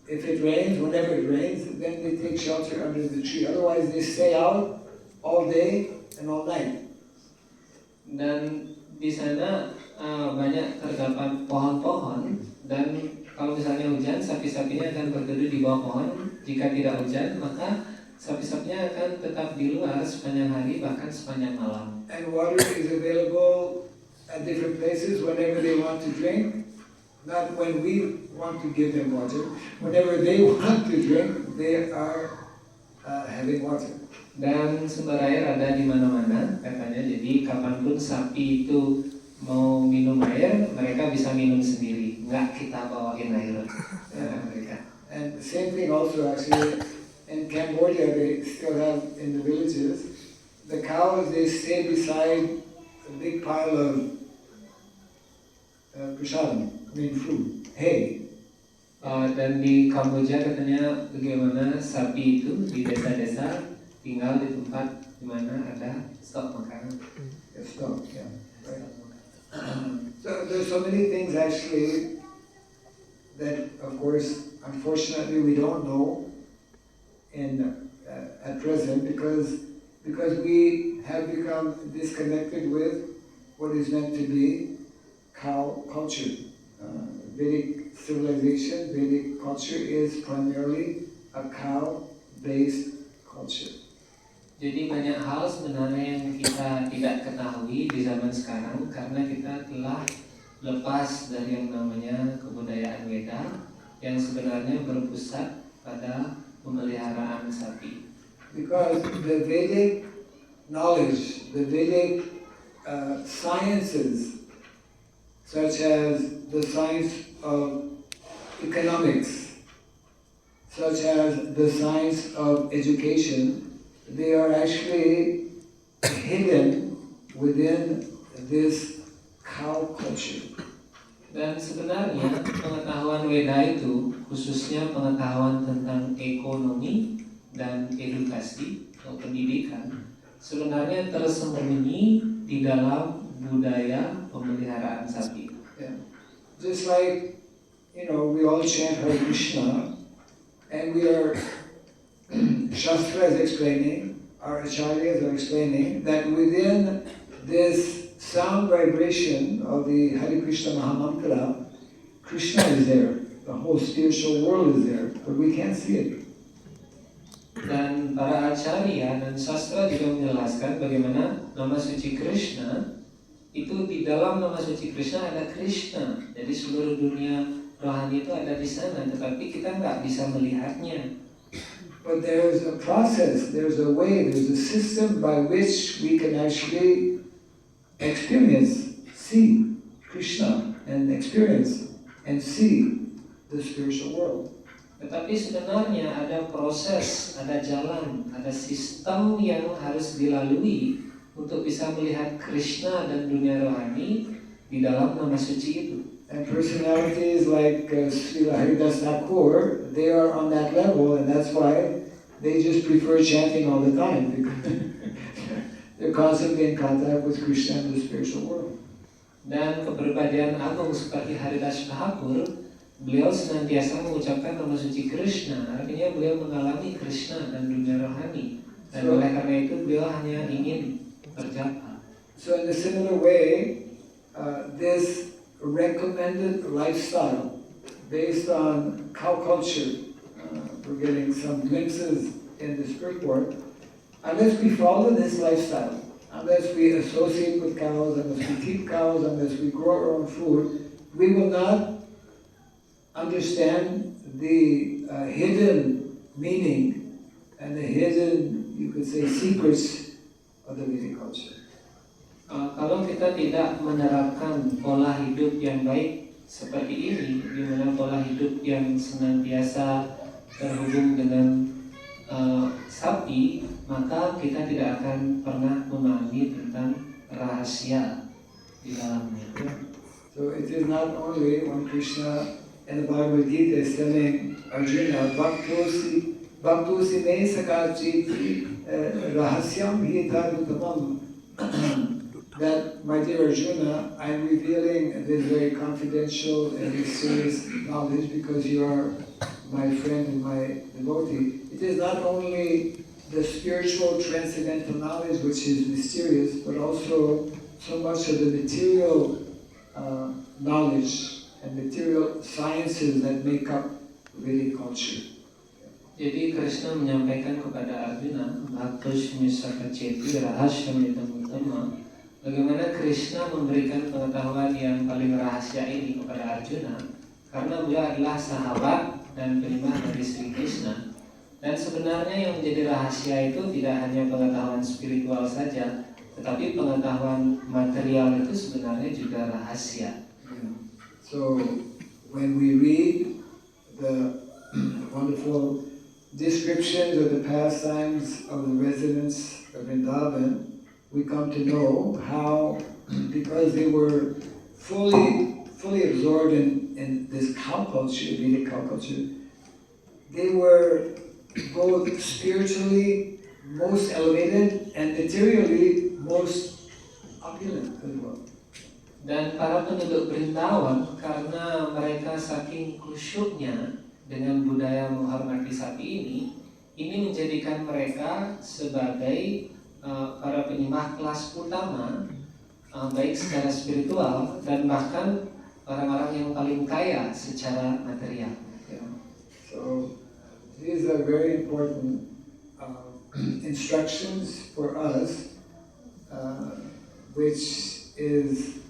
Speaker 1: if it rains, whenever it rains, then they take shelter under the tree. Otherwise, they stay out all day and all night.
Speaker 2: Dan di sana banyak terdapat pohon-pohon, dan kalau misalnya hujan, sapi-sapinya akan berteduh di bawah pohon. Jika tidak hujan, maka sapi-sapinya akan tetap di luar sepanjang hari, bahkan sepanjang malam.
Speaker 1: And water is available at different places whenever they want to drink. Not when we want to give them water. Whenever they want to drink, they are having water.
Speaker 2: Dan sumber air ada di mana-mana katanya. Jadi kapanpun sapi itu mau minum air, mereka bisa minum sendiri. Nggak kita bawain air mereka.
Speaker 1: And the same thing also actually in Cambodia, they still have in the villages. The cows, they stay beside a big pile of prasadam, I mean food, hay.
Speaker 2: Dan di Kamboja katanya bagaimana sapi itu di desa-desa tinggal di tempat di mana ada stok makanan.
Speaker 1: Stock, yeah. Right. So there's so many things actually that, of course, unfortunately, we don't know at present because we have become disconnected with what is meant to be cow culture. Vedic civilization, Vedic culture is primarily a cow-based culture.
Speaker 2: Jadi banyak hal sebenarnya yang kita tidak ketahui di zaman sekarang karena kita telah lepas dari yang namanya kebudayaan Weda yang sebenarnya berpusat pada pemeliharaan sapi.
Speaker 1: Because the Vedic knowledge, the Vedic sciences, such as the science of economics, such as the science of education, they are actually hidden within this cow culture.
Speaker 2: Dan sebenarnya pengetahuan Weda itu, khususnya pengetahuan tentang ekonomi dan edukasi atau pendidikan, sebenarnya tersembunyi di dalam budaya pemeliharaan sapi.
Speaker 1: Yeah. Just like, we all chant Hare Krishna, and we are, Shastra is explaining, our acharyas are explaining, that within this sound vibration of the Hare Krishna Mahamantra, Krishna is there. The whole spiritual world is there, but we can't see it.
Speaker 2: Dan para acarya dan sastra juga menjelaskan bagaimana nama suci Krishna itu di dalam nama suci Krishna ada Krishna. Jadi seluruh dunia rohani itu ada di sana, tetapi kita nggak bisa melihatnya.
Speaker 1: But there's a process, there's a way, there's a system by which we can actually see Krishna and experience and see the spiritual world.
Speaker 2: Tetapi sebenarnya ada proses, ada jalan, ada sistem yang harus dilalui untuk bisa melihat Krishna dan dunia rohani di dalam nama suci itu.
Speaker 1: And personalities like Srila Haridas Thakur, they are on that level, and that's why they just prefer chanting all the time, because they're constantly in contact with Krishna and the spiritual world.
Speaker 2: Dan kepribadian agung seperti Haridas Thakur, beliau senantiasa mengucapkan nama suci Krishna, artinya beliau mengalami Krishna dan dunia rohani. Dan oleh karena itu beliau hanya ingin tercapai.
Speaker 1: So in a similar way, this recommended lifestyle based on cow culture, we're getting some glimpses in this purport. Unless we follow this lifestyle, unless we associate with cows, unless we keep cows, unless we grow our own food, we will not understand the hidden meaning and the hidden, you could say, secrets of the Vedic culture.
Speaker 2: Kalau kita tidak menerapkan pola hidup yang baik seperti ini, di mana pola hidup yang senantiasa terhubung dengan sapi, maka kita tidak akan pernah memahami tentang rahasia di dalamnya.
Speaker 1: So it is not only when Krishna in the Bhagavad Gita is telling Arjuna, Bhaktosi me sakachiti rahasyam hitadutamam, that, my dear Arjuna, I am revealing this very confidential and mysterious knowledge because you are my friend and my devotee. It is not only the spiritual transcendental knowledge which is mysterious, but also so much of the material knowledge and material sciences that make up Vedic culture.
Speaker 2: Jadi Krishna menyampaikan kepada Arjuna, Bhaktosh misakaceti rahasyam utama, bagaimana Krishna memberikan pengetahuan yang paling rahasia ini kepada Arjuna, karena beliau adalah sahabat dan penyembah dari Sri Krishna. Dan sebenarnya yang menjadi rahasia itu tidak hanya pengetahuan spiritual saja, tetapi pengetahuan material itu sebenarnya juga rahasia.
Speaker 1: So when we read the wonderful descriptions of the pastimes of the residents of Vrindavan, we come to know how, because they were fully absorbed in this cow culture, Vedic cow culture, they were both spiritually most elevated and materially most opulent as well.
Speaker 2: Dan para penduduk Brindawan, karena mereka saking khusyuknya dengan budaya menghormati sapi ini menjadikan mereka sebagai para penyembah kelas utama, baik secara spiritual dan bahkan orang-orang yang paling kaya secara material.
Speaker 1: So these are very important instructions for us, which is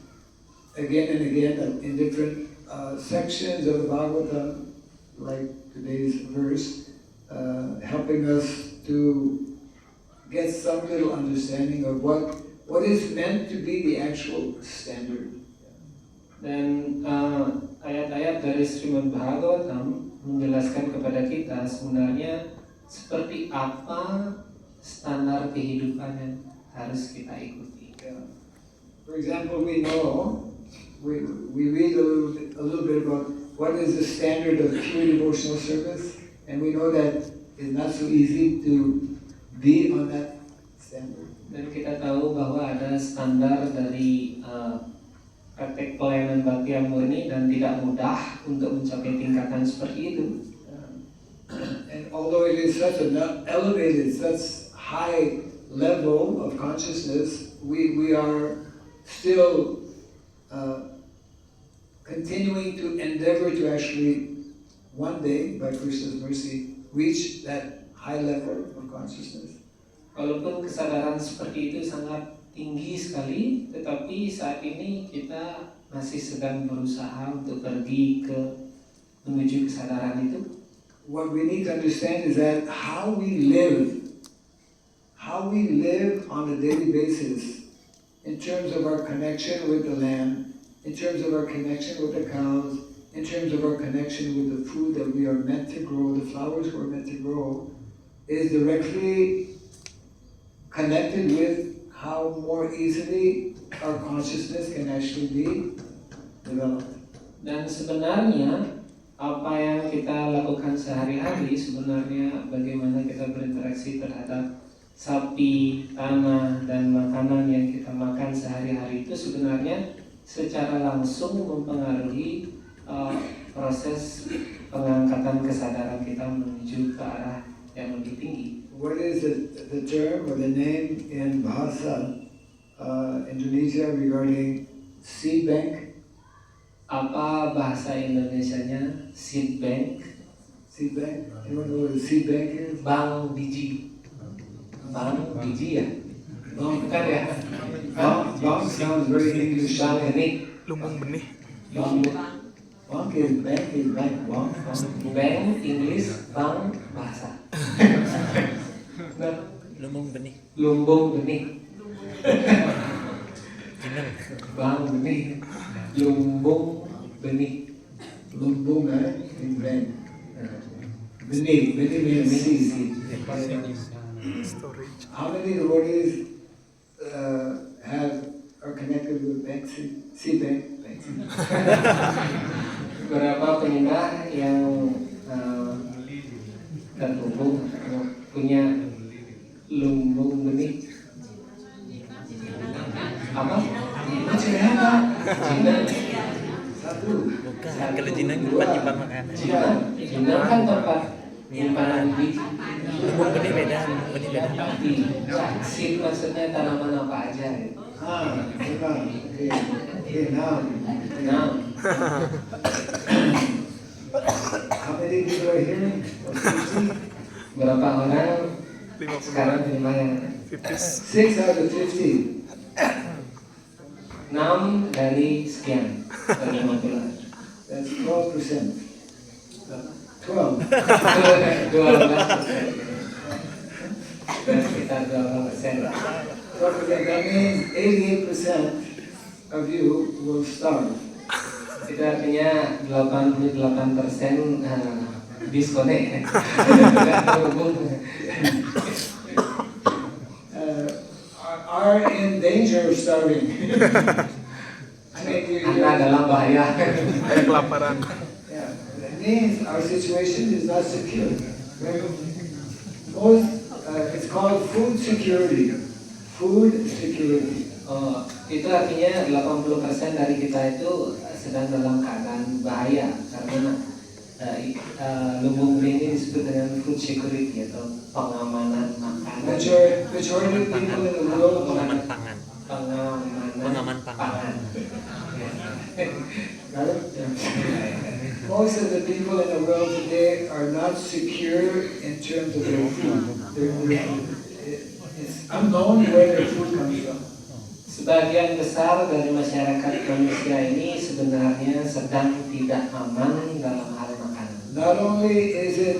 Speaker 1: again and again in different sections of the Bhagavatam, like today's verse, helping us to get some little understanding of what is meant to be the actual standard.
Speaker 2: Dan ayat-ayat dari Srimad Bhagavatam menjelaskan kepada kita sebenarnya seperti apa standar kehidupan yang harus kita ikuti.
Speaker 1: For example, we know, we read a little bit about what is the standard of pure devotional service, and we know that it's not so easy to be on that standard.
Speaker 2: Dan kita tahu bahwa ada standar dari praktek pelayanan bakti yang murni dan tidak mudah untuk mencapai tingkatan seperti itu.
Speaker 1: And although it is such an elevated, such high level of consciousness, we are still continuing to endeavor to actually one day, by Krishna's mercy, reach that high level of consciousness.
Speaker 2: Walaupun kesadaran seperti itu sangat tinggi sekali, tetapi saat ini kita masih sedang berusaha untuk pergi menuju kesadaran itu.
Speaker 1: What we need to understand is that how we live on a daily basis, in terms of our connection with the land, in terms of our connection with the cows, in terms of our connection with the food that we are meant to grow, the flowers we're meant to grow, is directly connected with how more easily our consciousness can actually be developed.
Speaker 2: Dan sebenarnya apa yang kita lakukan sehari-hari, sebenarnya bagaimana kita berinteraksi terhadap sapi, tanah, dan makanan yang kita makan sehari-hari itu sebenarnya secara langsung mempengaruhi proses pengangkatan kesadaran kita menuju ke arah yang lebih tinggi.
Speaker 1: what is the term or the name in Bahasa Indonesia regarding seed bank?
Speaker 2: Apa bahasa Indonesianya seed bank?
Speaker 1: Seed bank? Anyone know what a seed bank is?
Speaker 2: Bank biji. Bank biji ya? Bukan ya?
Speaker 1: Bank sounds very English.
Speaker 2: Bank benih.
Speaker 3: Lumbung benih.
Speaker 1: Bank is bank.
Speaker 2: Bank English, bank bahasa. Nah,
Speaker 4: Lumbung benih.
Speaker 2: lumbung benih.
Speaker 4: Jineng.
Speaker 2: Bank benih. Lumbung benih.
Speaker 1: Lumbung in bank. Benih means seed.
Speaker 3: Storage.
Speaker 1: How many devotees are connected with bank seed bank?
Speaker 2: Beberapa penyembah yang terhubung punya lumbung benih. Apa? Jinang.
Speaker 1: Satu.
Speaker 4: Bukan, kalau jineng tempat nyimpan makanan.
Speaker 2: Jinang kan tempat penyimpanan biji.
Speaker 4: Lumbung benih beda, lumbung benih beda.
Speaker 2: Seed maksudnya tanaman apa aja ya?
Speaker 1: Okay, now.
Speaker 2: Nah,
Speaker 1: How many people are here?
Speaker 2: berapa orang
Speaker 3: 50.
Speaker 2: sekarang penyembah yang
Speaker 1: 6 out of 50.
Speaker 2: 6 dari sekian dari 50.
Speaker 1: That's 12%. 12.
Speaker 2: 12%. Dan sekitar 12%.
Speaker 1: 12%. That means 88% of you will starve.
Speaker 2: Itu artinya 88% disconnect. Tidak terhubung.
Speaker 1: Are in danger of starving. I mean,
Speaker 2: Anda dalam bahaya.
Speaker 3: Kayak kelaparan.
Speaker 1: yeah, that means our situation is not secure. Right? Most, it's called food security. Food security.
Speaker 2: Oh, itu artinya 80% dari kita itu sedang dalam keadaan bahaya karena lumbung benih ini disebut dengan food security atau pengamanan makanan.
Speaker 1: Majority of people in the world
Speaker 4: Pengaman pangan.
Speaker 2: Pengamanan
Speaker 4: pangan.
Speaker 1: Got it? Most of the people in the world today are not secure in terms of their food. It's unknown where their food comes from.
Speaker 2: Sebagian besar dari masyarakat manusia ini sebenarnya sedang tidak aman dalam hal makanan.
Speaker 1: Not only is it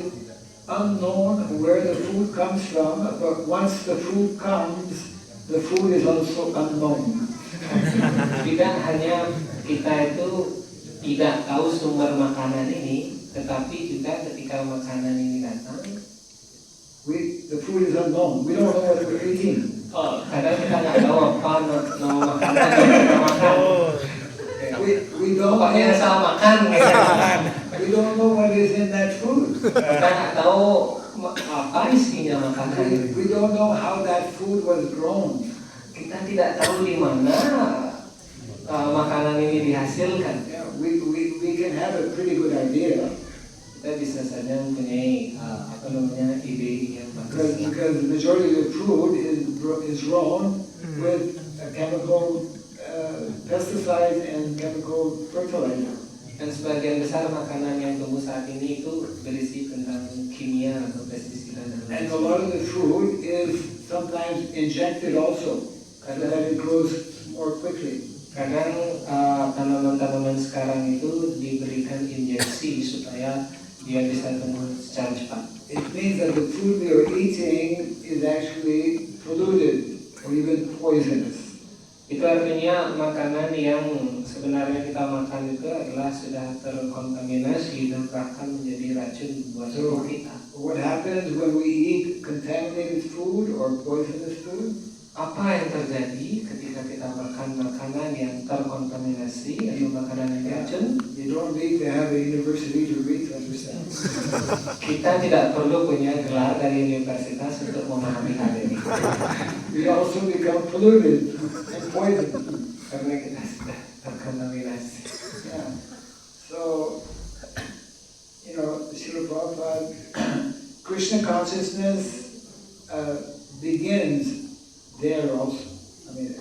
Speaker 1: unknown where the food comes from, but once the food comes, the food is also unknown.
Speaker 2: Tidak hanya kita itu tidak tahu sumber makanan ini, tetapi juga ketika makanan ini datang,
Speaker 1: The food is unknown. We don't know what we're eating.
Speaker 2: kadang kita nggak tahu apa nama makanan yang kita makan.
Speaker 1: We don't
Speaker 2: Pokoknya
Speaker 1: know,
Speaker 2: asal makan gitu.
Speaker 1: we don't know what is in that food.
Speaker 2: Kita nggak tahu apa isinya makanan.
Speaker 1: We don't know how that food was grown.
Speaker 2: Kita tidak tahu di mana makanan ini dihasilkan.
Speaker 1: Yeah, we can have a pretty good idea
Speaker 2: Kita bisa saja mempunyai ide yang bagus.
Speaker 1: because the majority of the food is grown with chemical pesticides and chemical fertilizer.
Speaker 2: Dan sebagian besar makanan yang tumbuh saat ini itu berisi tentang kimia atau pestisida.
Speaker 1: And a lot of the food is sometimes injected also, so that it grows more quickly.
Speaker 2: Kadang tanaman-tanaman sekarang itu diberikan injeksi supaya dia bisa tumbuh secara cepat.
Speaker 1: It means that the food we are eating is actually polluted or even poisonous.
Speaker 2: Itu artinya makanan yang sebenarnya kita makan itu adalah sudah terkontaminasi dan bahkan menjadi racun buat tubuh kita.
Speaker 1: What happens when we eat contaminated food or poisonous food?
Speaker 2: Apa yang terjadi ketika kita makan makanan yang terkontaminasi atau makanan yang racun?
Speaker 1: You don't need to have a university to read to understand.
Speaker 2: Kita tidak perlu punya gelar dari universitas untuk memahami hal ini.
Speaker 1: We also become polluted and poisoned.
Speaker 2: Karena kita sudah terkontaminasi.
Speaker 1: Yeah. So, Srila Prabhupada, Krishna consciousness begins there also. I mean,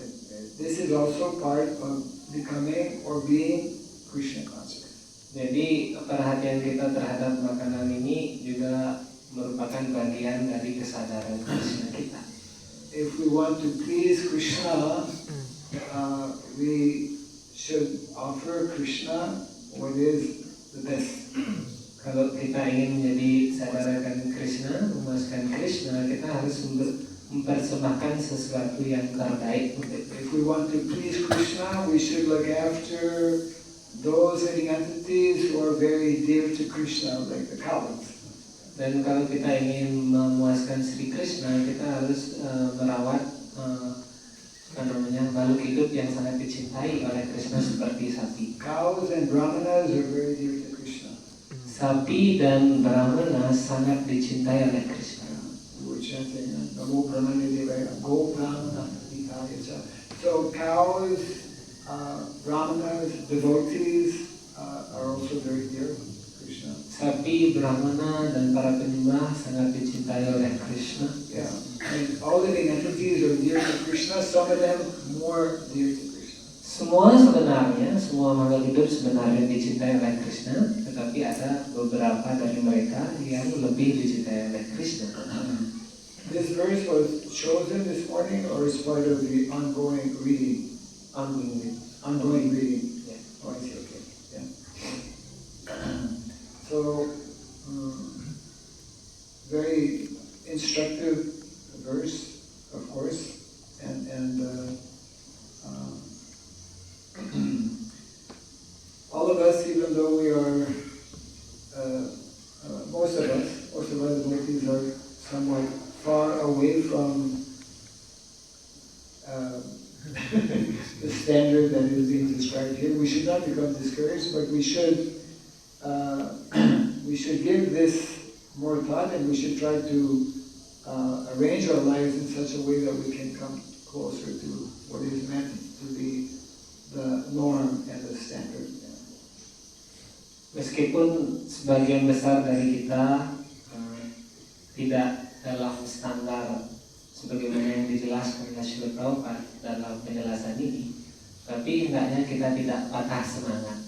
Speaker 1: this is also part of becoming or being Krishna conscious.
Speaker 2: Jadi perhatian kita terhadap makanan ini juga merupakan bagian dari kesadaran Krishna kita.
Speaker 1: If we want to please Krishna, we should offer Krishna what is the best.
Speaker 2: Kalau kita ingin menjadi sadarakan Krishna, memuaskan Krishna, kita harus mempersembahkan sesuatu yang terbaik untuk.
Speaker 1: If we want to please Krishna, we should look after those living entities who are very dear to Krishna, like the cows.
Speaker 2: Dan kalau kita ingin memuaskan Sri Krishna, kita harus merawat makhluk hidup yang sangat dicintai oleh Krishna seperti sapi.
Speaker 1: Cows and brahmanas are very dear to Krishna.
Speaker 2: Sapi dan brahmana sangat dicintai oleh Krishna.
Speaker 1: We're chanting Namo Brahmane Devaya Gopinath. So cows, brahmanas, devotees are also very dear to Krishna.
Speaker 2: Sapi, brahmana dan para penyembah sangat dicintai oleh Krishna.
Speaker 1: Yeah, and all living entities are dear to Krishna. Some of them more dear to Krishna.
Speaker 2: Semua makhluk hidup sebenarnya dicintai oleh Krishna, tetapi ada beberapa dari mereka yang lebih dicintai oleh Krishna.
Speaker 1: This verse was chosen this morning, or is part of the ongoing reading? Ongoing reading.
Speaker 2: Yeah.
Speaker 1: Oh, I see. Okay. Yeah. So, very instructive verse, of course, and all of us, even though we are, most of us devotees are somewhat far away from the standard that is being described here. We should not become discouraged, but we should give this more thought, and we should try to arrange our lives in such a way that we can come closer to what is meant to be the norm and the standard.
Speaker 2: Meskipun sebagian besar dari kita tidak dalam standar sebagaimana yang dijelaskan oleh Srila Prabhupada dalam penjelasan ini, tapi hendaknya kita tidak patah semangat.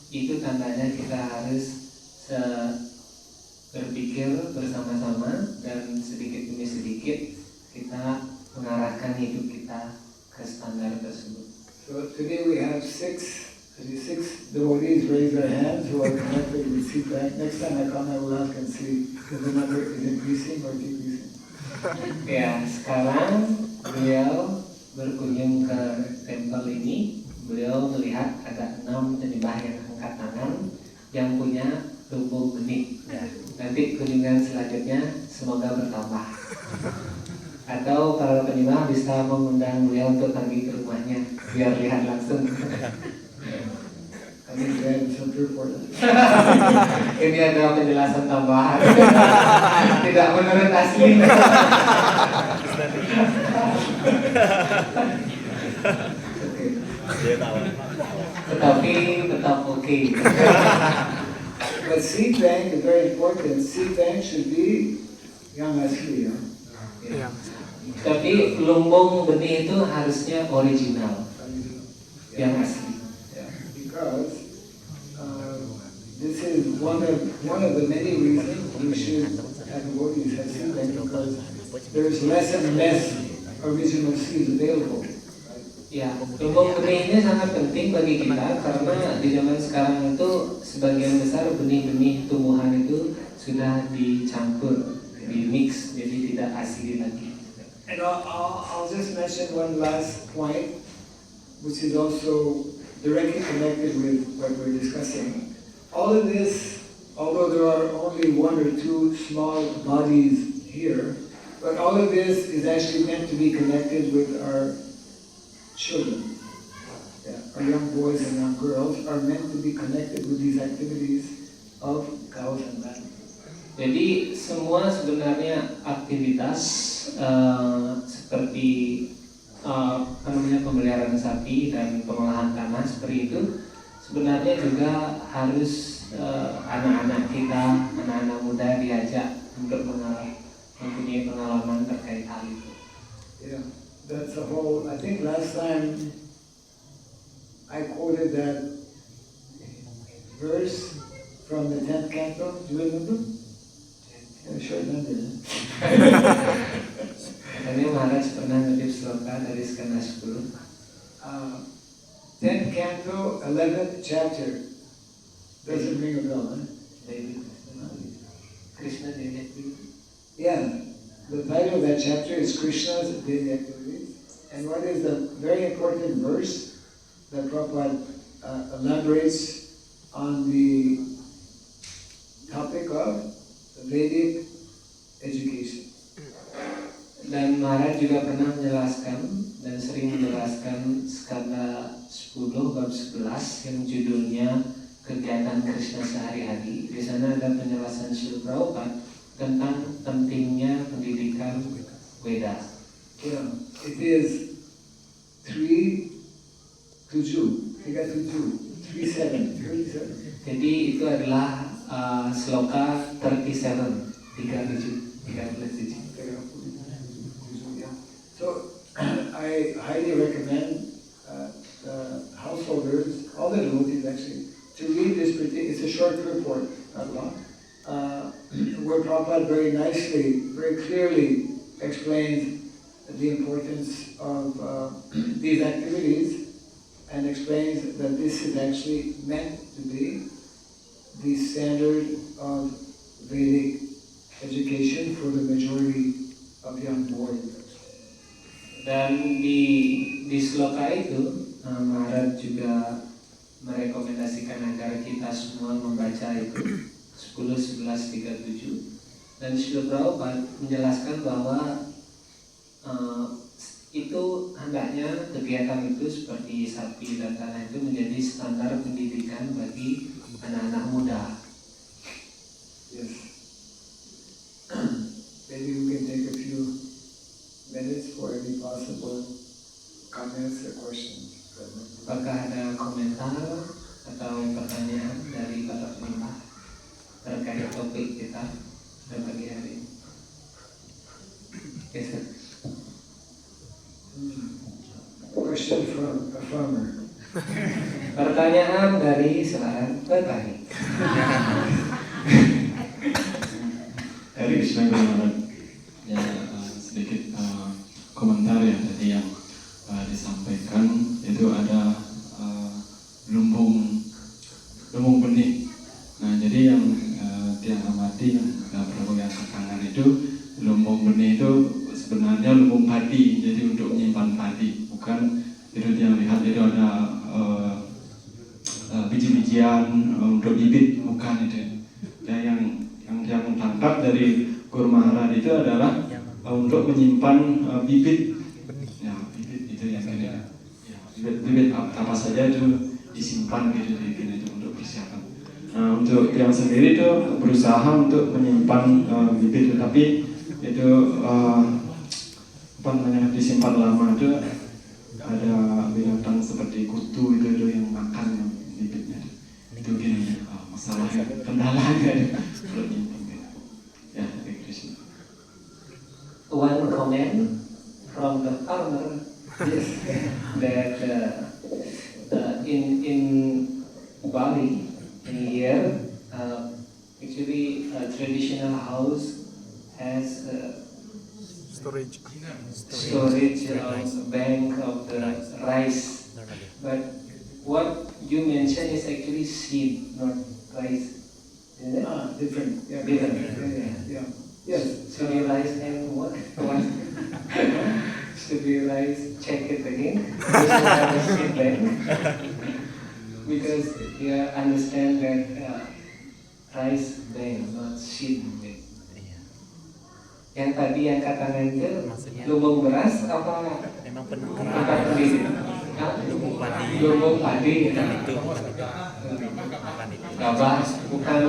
Speaker 2: Itu tandanya kita harus berpikir bersama-sama dan sedikit demi sedikit kita mengarahkan hidup kita ke standar tersebut.
Speaker 1: So today we have six devotees raise their hands who are connected with feedback. Next time I come, I will ask and see if the number is increasing or decreasing.
Speaker 2: Ya, sekarang beliau berkunjung ke tempel ini. Beliau melihat ada 6 penyembah yang angkat tangan yang punya tubuh benih. Nanti kunjungan selanjutnya semoga bertambah. Atau para penyembah bisa mengundang beliau untuk pergi ke rumahnya biar lihat langsung. Ini ada penjelasan tambahan. Tidak menurut asli. Tetapi tetap oke.
Speaker 1: But seed bank is very important. Seed bank should be yang asli, ya.
Speaker 3: Iya.
Speaker 2: Tapi lumbung benih itu harusnya original, yang asli.
Speaker 1: Yeah, because this is one of the many reasons we should have devotees have seed bank, because there's less and less original seeds available.
Speaker 2: Ya, lumbung benih ini sangat penting bagi kita karena di zaman sekarang itu sebagian besar benih-benih tumbuhan itu sudah dicampur, dimix, jadi tidak asli lagi.
Speaker 1: And I'll just mention one last point, which is also directly connected with what we're discussing. All of this, although there are only 1 or 2 small bodies here, but all of this is actually meant to be connected with our children. Yeah, our young boys and young girls are meant to be connected with these activities of cows and land.
Speaker 2: Jadi semua sebenarnya aktivitas seperti pemeliharaan sapi dan pengolahan tanah seperti itu sebenarnya juga harus anak-anak kita, anak-anak muda diajak untuk mempunyai pengalaman terkait terkait hal itu.
Speaker 1: Yeah, that's a whole. I think last time I quoted that verse from the 10th canto. Do you remember? Yeah, short Mandir.
Speaker 2: Katanya Maharaj pernah ngutip sloka dari skala 10.
Speaker 1: 10th canto, 11th chapter. Doesn't ring a bell, huh?
Speaker 2: Krishna Daily.
Speaker 1: Yeah, the title of that chapter is Krishna's daily activities. And what is the very important verse that Prabhupada elaborates on the topic of Vedic education.
Speaker 2: Dan Maharaj juga pernah menjelaskan dan sering menjelaskan skala 10 bab 11 yang judulnya kegiatan Krishna sehari-hari. Di sana ada penjelasan Srila Prabhupada tentang pentingnya pendidikan Veda.
Speaker 1: Yeah, it is 37.
Speaker 2: Jadi itu adalah sloka 37. 37.
Speaker 1: So I highly recommend the householders, all the devotees actually, to read this particular. It's a short report, not long, where Prabhupada very nicely, very clearly explains the importance of these activities and explains that this is actually meant to be the standard of Vedic education for the majority of young boys.
Speaker 2: Dan di sloka itu Maharaj juga merekomendasikan agar kita semua membaca itu 10, 11, 37. Dan Srila Prabhupada menjelaskan bahwa itu hendaknya kegiatan itu seperti sapi dan tanah itu menjadi standar pendidikan bagi anak-anak muda.
Speaker 1: Yes. Maybe we can take a few minutes for any possible comments or questions.
Speaker 2: Apakah ada komentar atau pertanyaan dari para pemirsa terkait topik kita pada pagi hari ini? Yes, sir.
Speaker 1: Question from a farmer.
Speaker 2: Pertanyaan dari seorang petani.
Speaker 5: Dari Krishna Gopinath. Ya, sedikit komentar ya tadi yang disampaikan itu ada lumbung benih. Nah, jadi yang dia amati yang Prabu yang tangan itu lumbung benih itu sebenarnya lumbung padi, jadi untuk menyimpan padi, bukan itu dia lihat itu ada biji-bijian untuk bibit, bukan itu. Ya, yang dia tangkap dari Guru Maharaj itu adalah untuk menyimpan bibit. Ya, bibit itu yang ini. Ya, bibit apa saja itu disimpan gitu itu untuk persiapan. Nah, untuk yang sendiri itu berusaha untuk menyimpan bibit, tetapi itu disimpan lama itu ada binatang seperti kutu itu yang makan bibitnya. Itu gini masalahnya, kendalanya kalau nyimpan gitu. Ya, Krishna.
Speaker 2: One comment from the farmer is that in Bali, in here, actually a traditional house has
Speaker 3: Storage.
Speaker 2: of bank of the rice. But what you mentioned is actually seed, not rice. Is it?
Speaker 1: Different. Yeah.
Speaker 2: Different.
Speaker 1: Yeah. Yes.
Speaker 2: Should we rice and what? Should we rice? Check it again. We should have a seed bank. Because you understand that rice bank, not seed bank. Yang tadi yang katakan itu lumbung beras apa?
Speaker 4: Memang
Speaker 2: Bukan
Speaker 4: penangkaran
Speaker 2: pendidik.
Speaker 4: lumbung padi.
Speaker 2: Lumbung padi.
Speaker 4: Bukan itu.
Speaker 2: Gabah, bukan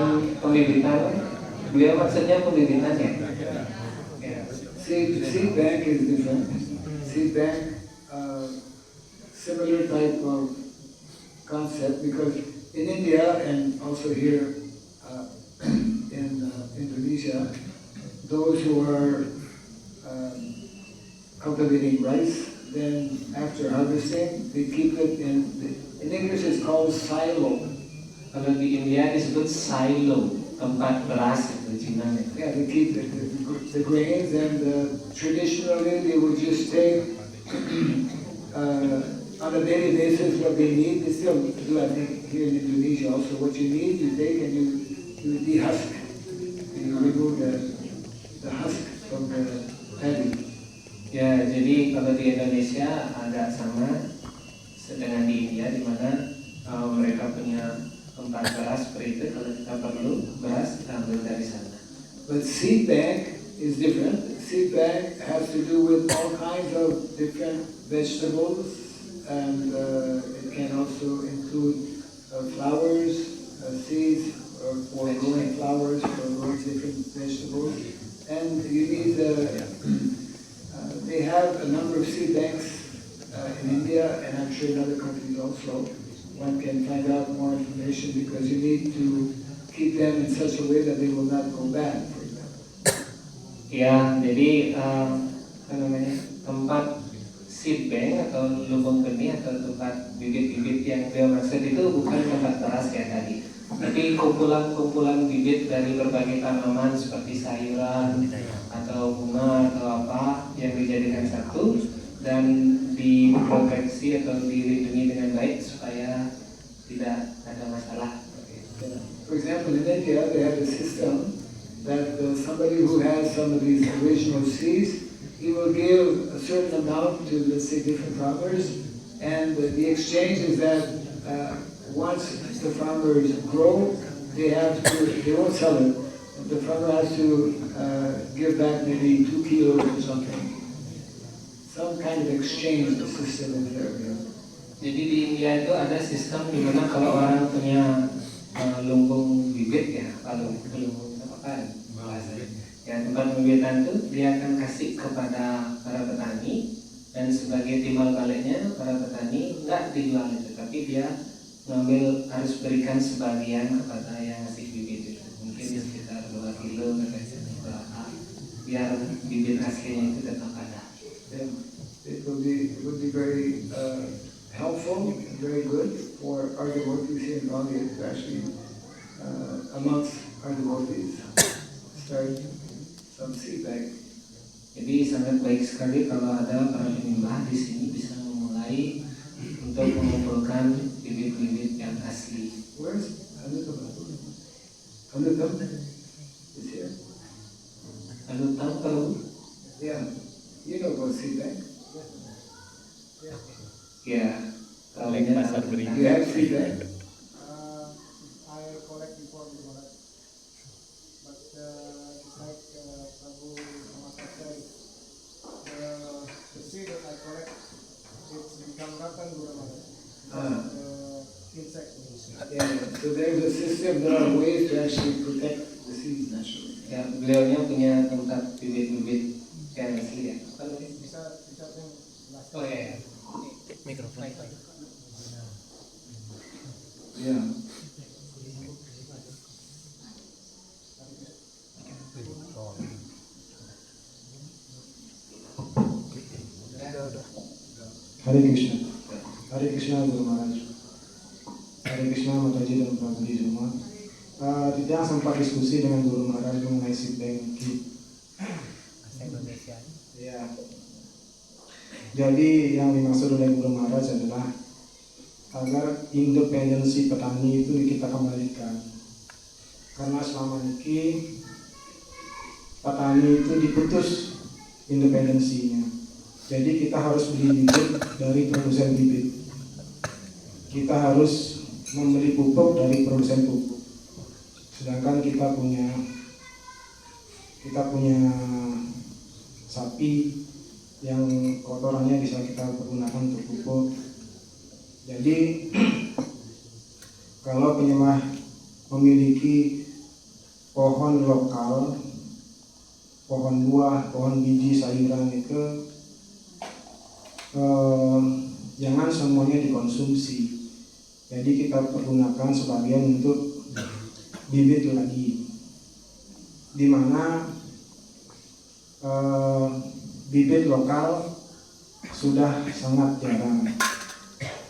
Speaker 2: pembibitan. Beliau maksudnya pembibitannya.
Speaker 1: Seed bank is different. Seed bank, similar type of concept, because in India and also here in Indonesia, those who are cultivating rice. Then after harvesting, they keep it in English it's called silo.
Speaker 2: Kalau di India disebut silo, tempat beras itu Cina.
Speaker 1: Yeah, they keep the grains, and traditionally they would just take on a daily basis what they need. They still do, I think, here in Indonesia also. What you need, you take and you dehusk. And you remove the husk from the paddy.
Speaker 2: Ya, jadi kalau di Indonesia agak sama dengan di India, di mana mereka punya tempat beras seperti itu. Kalau kita perlu beras, kita ambil dari sana.
Speaker 1: But seed bank is different. Seed bank has to do with all kinds of different vegetables, and it can also include flowers, seeds for growing flowers, for growing different vegetables. And you need, they have a number of seed banks in India, and I'm sure in other countries also. One can find out more information because you need to keep them in such a way that they will not go bad, for example.
Speaker 2: Ya, jadi tempat seed bank atau lubang benih atau tempat bibit-bibit yang dia maksud itu bukan tempat beras kayak tadi, tapi kumpulan-kumpulan bibit dari berbagai tanaman seperti sayuran atau bunga atau apa yang dijadikan satu dan diproteksi atau dilindungi dengan baik supaya tidak ada masalah.
Speaker 1: For example, in India, they have a system that somebody who has some of these original seeds, he will give a certain amount to, let's say, different farmers, and the exchange is that once the farmers grow, they won't sell it. The farmer has to give back maybe 2 kilos or something. Some kind of exchange system in there.
Speaker 2: Jadi di India itu ada sistem di mana kalau orang punya lumbung bibit ya, kalau lumbung apa kan bahasanya, ya tempat pembibitan itu dia akan kasih kepada para petani dan sebagai timbal baliknya para petani nggak dijual itu, tapi dia ngambil harus berikan sebagian kepada yang ngasih bibit itu, mungkin sekitar 2 kilo atau berapa, biar bibit aslinya itu tetap ada.
Speaker 1: It would be very helpful and very good for our devotees here in Bali, especially amongst our devotees, start some seed bank.
Speaker 2: Jadi sangat baik sekali kalau ada para penyembah di sini bisa memulai untuk mengumpulkan bibit-bibit yang asli.
Speaker 1: Where's Anutam? Anutam is here.
Speaker 2: Anutam tahu?
Speaker 1: Yeah, you know about seed bank.
Speaker 2: Ya,
Speaker 4: Paling pasar beri.
Speaker 1: You have seed bank.
Speaker 6: I collect before the wallet, but it's like Prabhu Muhammad said, the seed that I collect, it's become ratan guna wallet. Insect.
Speaker 1: Yeah, so there's a system, there are ways to actually protect the seeds naturally.
Speaker 2: ya beliaunya punya tempat bibit-bibit yang asli ya.
Speaker 6: Bisa yang last.
Speaker 2: Oh ya.
Speaker 4: Mikrofon.
Speaker 1: Yeah. Hare Krishna. Hare Krishna Guru Maharaj. Hare Krishna Mataji dan Prabhuji semua. Kita sempat diskusi dengan Guru Maharaj mengenai seed bank.
Speaker 4: Indonesia.
Speaker 1: Ya. Jadi yang dimaksud oleh Guru Maharaj adalah agar independensi petani itu kita kembalikan. Karena selama ini petani itu diputus independensinya. Jadi kita harus beli bibit dari produsen bibit. Kita harus membeli pupuk dari produsen pupuk. Sedangkan kita punya sapi yang kotorannya bisa kita pergunakan untuk pupuk. Jadi kalau penyembah memiliki pohon lokal, pohon buah, pohon biji, sayuran itu jangan semuanya dikonsumsi. Jadi kita pergunakan sebagian untuk bibit lagi, di mana bibit lokal sudah sangat jarang.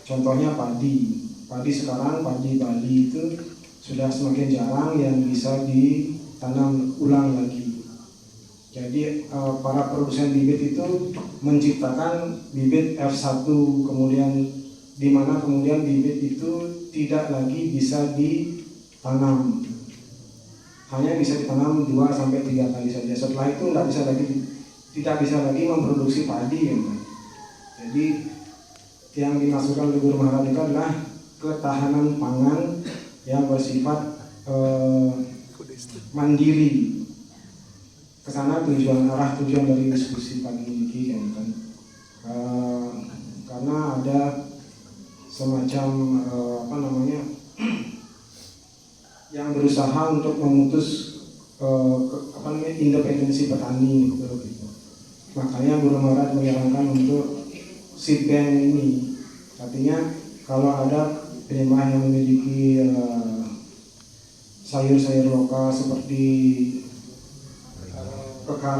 Speaker 1: Contohnya padi sekarang, padi Bali itu sudah semakin jarang yang bisa ditanam ulang lagi. Jadi para produsen bibit itu menciptakan bibit F1, kemudian di mana kemudian bibit itu tidak lagi bisa ditanam, hanya bisa ditanam 2-3 kali saja. Setelah itu tidak bisa lagi memproduksi padi ya. Jadi yang dimaksudkan oleh Guru Maharaj itu adalah ketahanan pangan yang bersifat mandiri. Kesana arah tujuan dari diskusi pagi ini kan. Karena ada semacam yang berusaha untuk memutus independensi petani gitu. Makanya Guru Maharaj menyarankan untuk seed bank ini. Artinya kalau ada penyembah yang memiliki sayur-sayur lokal seperti kekal,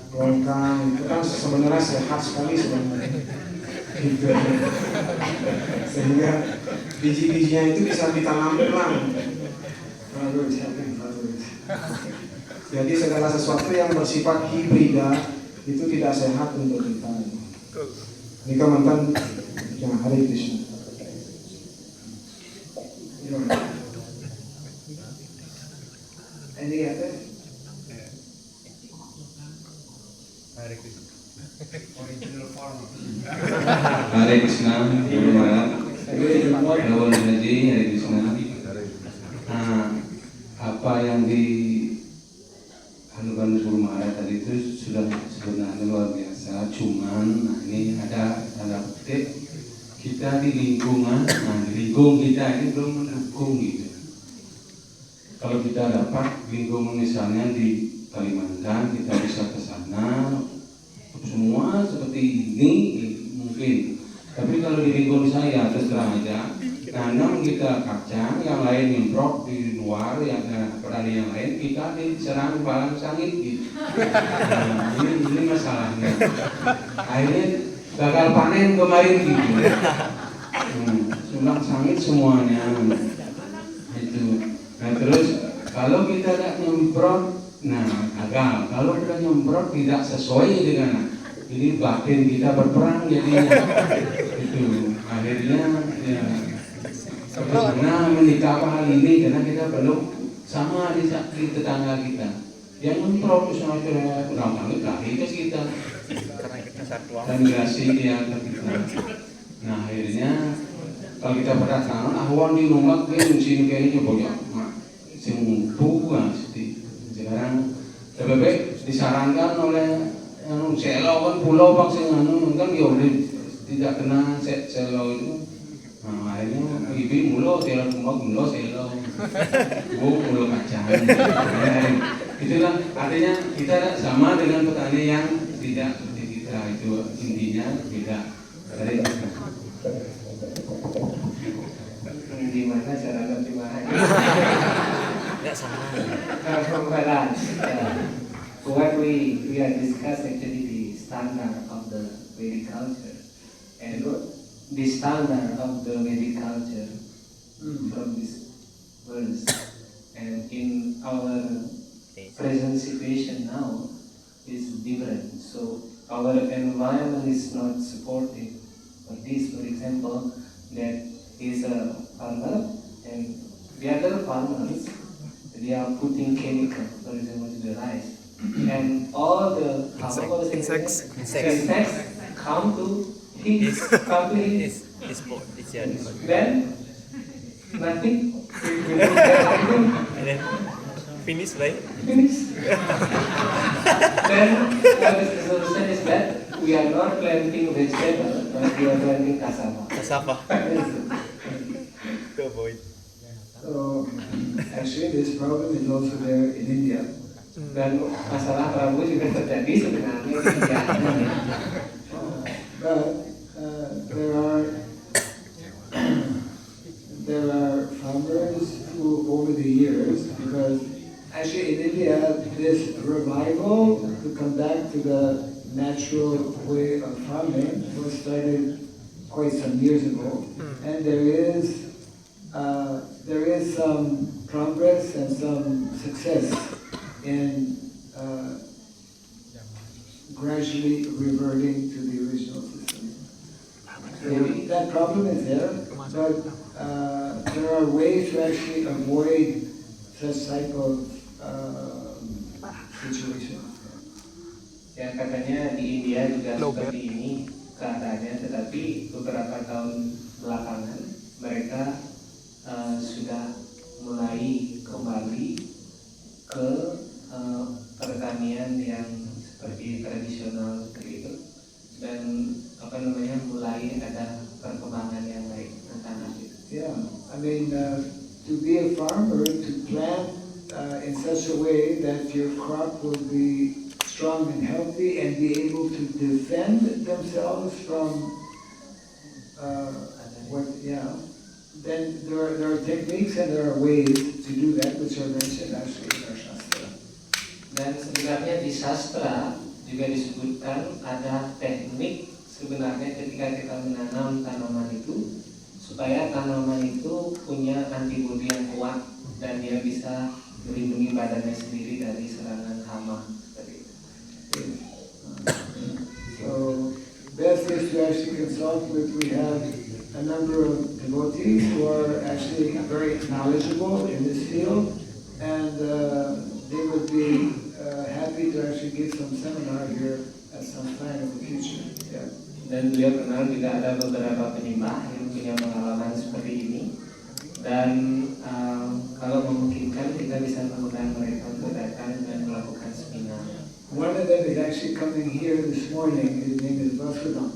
Speaker 1: longkang, itu kan sebenarnya sehat sekali sebenarnya. Gitu. Sehingga biji-bijinya itu bisa ditanam ulang. Jadi segala sesuatu yang bersifat hibrida itu tidak sehat untuk kita. Ini komentar yang Hare Krishna. Ini apa?
Speaker 6: Hare Krishna. Original farmer.
Speaker 7: Hare Krishna, Guru Maharaj. Nuwun Haji, Hare Krishna. Apa yang dianugerahkan Guru Maharaj tadi itu sudah sebenarnya luar biasa. Cuman, ini ada tanda petik kita di lingkungan, di lingkungan kita ini belum mendukung gitu. Kalau kita dapat lingkungan misalnya di Kalimantan, kita bisa ke sana. Semua seperti ini mungkin, tapi kalau di lingkungan saya terus terang aja, nanam kita kacang, yang lain nyemprot di luar, yang petani yang lain kita diserang balang sangit gitu. Nah, ini masalahnya. Akhirnya gagal panen kemarin gitu. Sulang sangit semuanya itu. Nah terus kalau kita tidak nyemprot, gagal. Kalau kita nyemprot tidak sesuai dengan ini, batin kita berperang jadinya. Itu akhirnya ya karena menikah hal ini karena kita belum sama di tetangga kita. Yang nyemprot sama kita kurang banget lari ke kita.
Speaker 4: Karena kita satuan.
Speaker 7: Dan kasih dia ke kita. Nah akhirnya kalau kita pada tangan awan di rumah kan sini kayaknya banyak semua seperti sekarang lebih disarankan oleh selo kan pulau bangsa kan ya tidak kena selo itu. Nah akhirnya ibu mulo selo rumah mulo selo mulo kacang. Itulah artinya kita sama dengan petani yang tidak seperti kita, itu intinya beda dari
Speaker 2: Gimana cara terjemahan?
Speaker 4: Nggak sama.
Speaker 2: From Radha, what we are discussing actually the standard of the Vedic culture and the standard of the Vedic culture from this verse, and in our present situation now is different. So our environment is not supportive. For this, for example, that is a farmer and the other farmers, they are putting chemical, for example, to the rice, and all the insects come to his family. Then nothing will happen.
Speaker 4: Finish, right?
Speaker 2: Finish. Then the solution is that we are not planting vegetable, but we are planting cassava.
Speaker 4: Cassava. To avoid.
Speaker 1: So actually this problem is also there in India.
Speaker 2: Dan masalah Prabu juga terjadi sebenarnya di India.
Speaker 1: But there are farmers who over the years, because actually in India this revival to come back to the natural way of farming was started quite some years ago, and there is some progress and some success in gradually reverting to the original system. So that problem is there, but there are ways to actually avoid such type of situation.
Speaker 2: Ya katanya di India juga seperti ini keadaannya, tetapi beberapa tahun belakangan mereka sudah mulai kembali ke pertanian yang seperti tradisional seperti itu, dan mulai ada perkembangan yang baik tentang itu.
Speaker 1: Yeah, I mean to be a farmer, to plant in such a way that your crop will be strong and healthy and be able to defend themselves from then there are techniques and there are ways to do that which are mentioned actually in our Shastra.
Speaker 2: Dan sebenarnya di sastra juga disebutkan ada teknik sebenarnya ketika kita menanam tanaman itu supaya tanaman itu punya antibodi yang kuat dan dia bisa melindungi badannya sendiri dari serangan hama.
Speaker 1: So best is to actually consult with, we have a number of devotees who are actually very knowledgeable in this field, and they would be happy to actually give some seminar here at some time in the future. Yeah.
Speaker 2: Dan beliau kenal juga ada beberapa penyembah yang punya pengalaman seperti ini, dan kalau memungkinkan kita bisa mengundang mereka untuk datang dan melakukan seminar.
Speaker 1: One of them is actually coming here this morning. His name is Vasudam.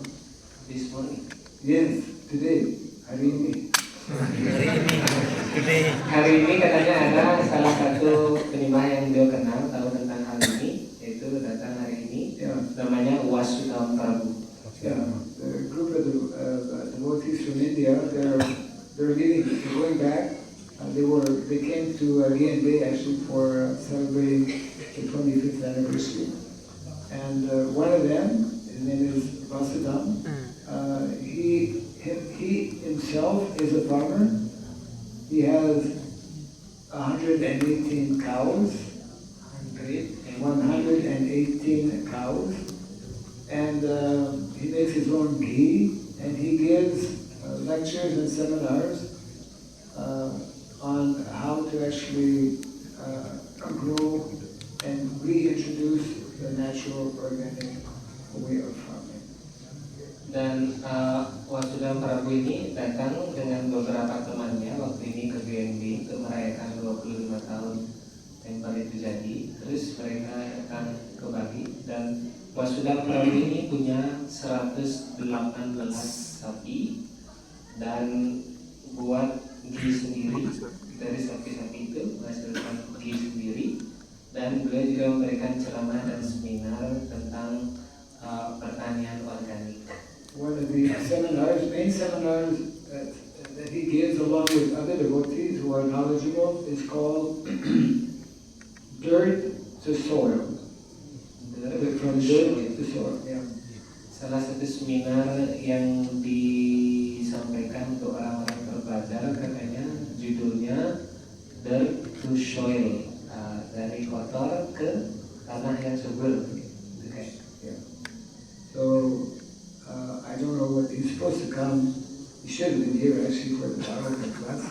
Speaker 2: This morning?
Speaker 1: Yes, today, hari ini.
Speaker 2: Hari ini katanya ada salah satu penyembah yang dia kenal tahu tentang hal ini, yaitu datang hari ini.
Speaker 1: Yeah.
Speaker 2: Namanya Wasudam Prabhu.
Speaker 1: Yeah, the group of devotees from India, they're going back. They came to DNB actually for celebrating the 25th anniversary. And one of them, his name is Vasudam, he himself is a farmer. He has 118 cows. 118 cows. And he makes his own ghee, and he gives lectures and seminars on how to actually grow and reintroduce the natural organic way of farming.
Speaker 2: Dan Wasudam Prabhu ini datang dengan beberapa temannya waktu ini ke BNB untuk merayakan 25 tahun tempat itu jadi. Terus mereka datang ke Bali, dan Wasudam Prabhu ini punya 118 sapi dan buat ghee sendiri dari sapi-sapi itu, menghasilkan ghee sendiri, dan beliau juga memberikan ceramah dan seminar tentang pertanian organik.
Speaker 1: One of the main seminars that he gives along with other devotees who are knowledgeable is called Dirt to Soil. From dirt to soil. Yeah.
Speaker 2: Salah satu seminar yang disampaikan untuk orang-orang terpelajar katanya judulnya Dirt to Soil, dari kotor ke tanah yang subur. Okay.
Speaker 1: Yeah. So I don't know what he's supposed to come. He should have been here actually for the bhagavatam class.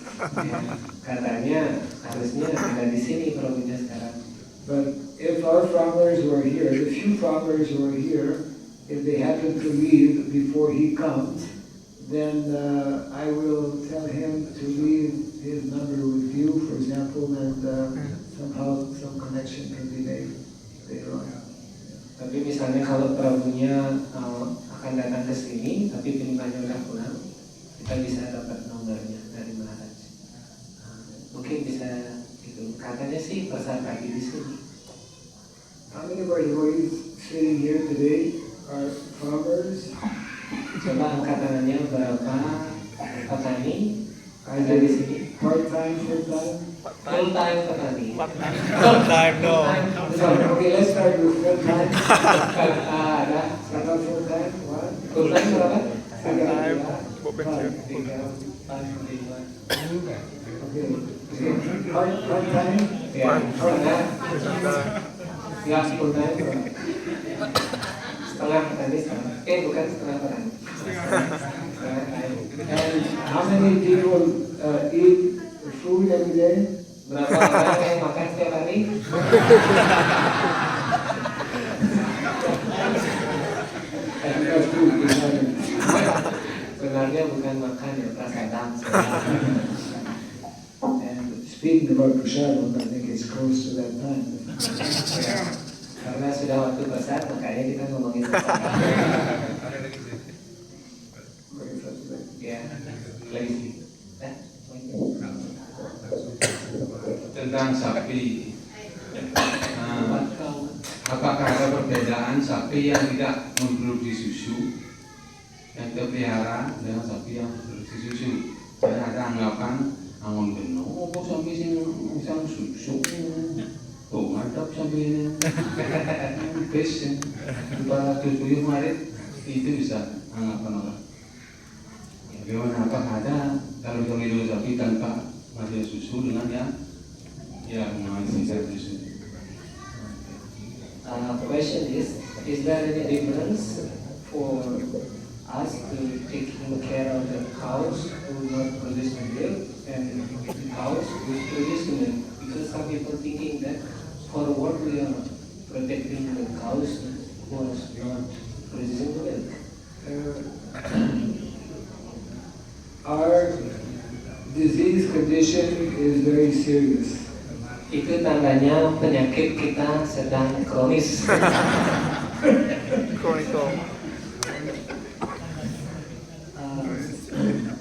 Speaker 2: Katanya harusnya ada di sini Prabhunya sekarang.
Speaker 1: But if our farmers who are here, the few farmers who are here, if they happen to leave before he comes, then I will tell him to leave his number with you, for example, and somehow some connection can be made later on.
Speaker 2: Tapi misalnya kalau Prabhunya akan datang ke sini, tapi penyembahnya udah pulang, kita bisa dapat nomornya dari Maharaj. Mungkin bisa itu. Katanya sih pasar pagi di sini.
Speaker 1: How many of our devotees sitting here today are farmers?
Speaker 2: Coba angkat tangannya berapa petani ada di sini?
Speaker 1: Part-time, full-time?
Speaker 2: Full-time petani.
Speaker 4: Part time no.
Speaker 1: So, okay, let's start with full-time. Ada full-time, one.
Speaker 2: Full-time berapa?
Speaker 3: Full-time,
Speaker 2: Tiga, empat, lima.
Speaker 1: Okay. Part-time?
Speaker 2: Ya, setengah.
Speaker 3: Setengah.
Speaker 2: Ya, full-time berapa? Setengah petani, setengah. Bukan setengah petani.
Speaker 1: And how many people eat food every day?
Speaker 2: Berapa orang yang makan setiap hari?
Speaker 1: Because food is heaven.
Speaker 2: Sebenarnya bukan makan ya, prasadam.
Speaker 1: And speaking about prasadam, I think it's close to that time.
Speaker 2: Ya, karena sudah waktu prasad, makanya kita ngomongin prasadam. Ya, lagi.
Speaker 7: Tentang sapi. Apakah ada perbedaan sapi yang tidak memproduksi susu yang terpelihara dengan sapi yang memproduksi susu? Saya ada anggapan angon beno, kok sapi sing susu? Oh, ngadap sapi ini. Bes, coba 7 Maret itu bisa anggapan orang. Bagaimana apakah ada kalau pemilu sapi tanpa ada susu dengan yang mengisi susu?
Speaker 2: Question is there any difference for us to taking care of the cows who not produce milk and the cows who produce milk? Because some people thinking that for what we are protecting the cows who are not producing milk.
Speaker 1: Our disease condition is very serious.
Speaker 2: Itu tandanya penyakit kita sedang kronis.
Speaker 3: Chronicle.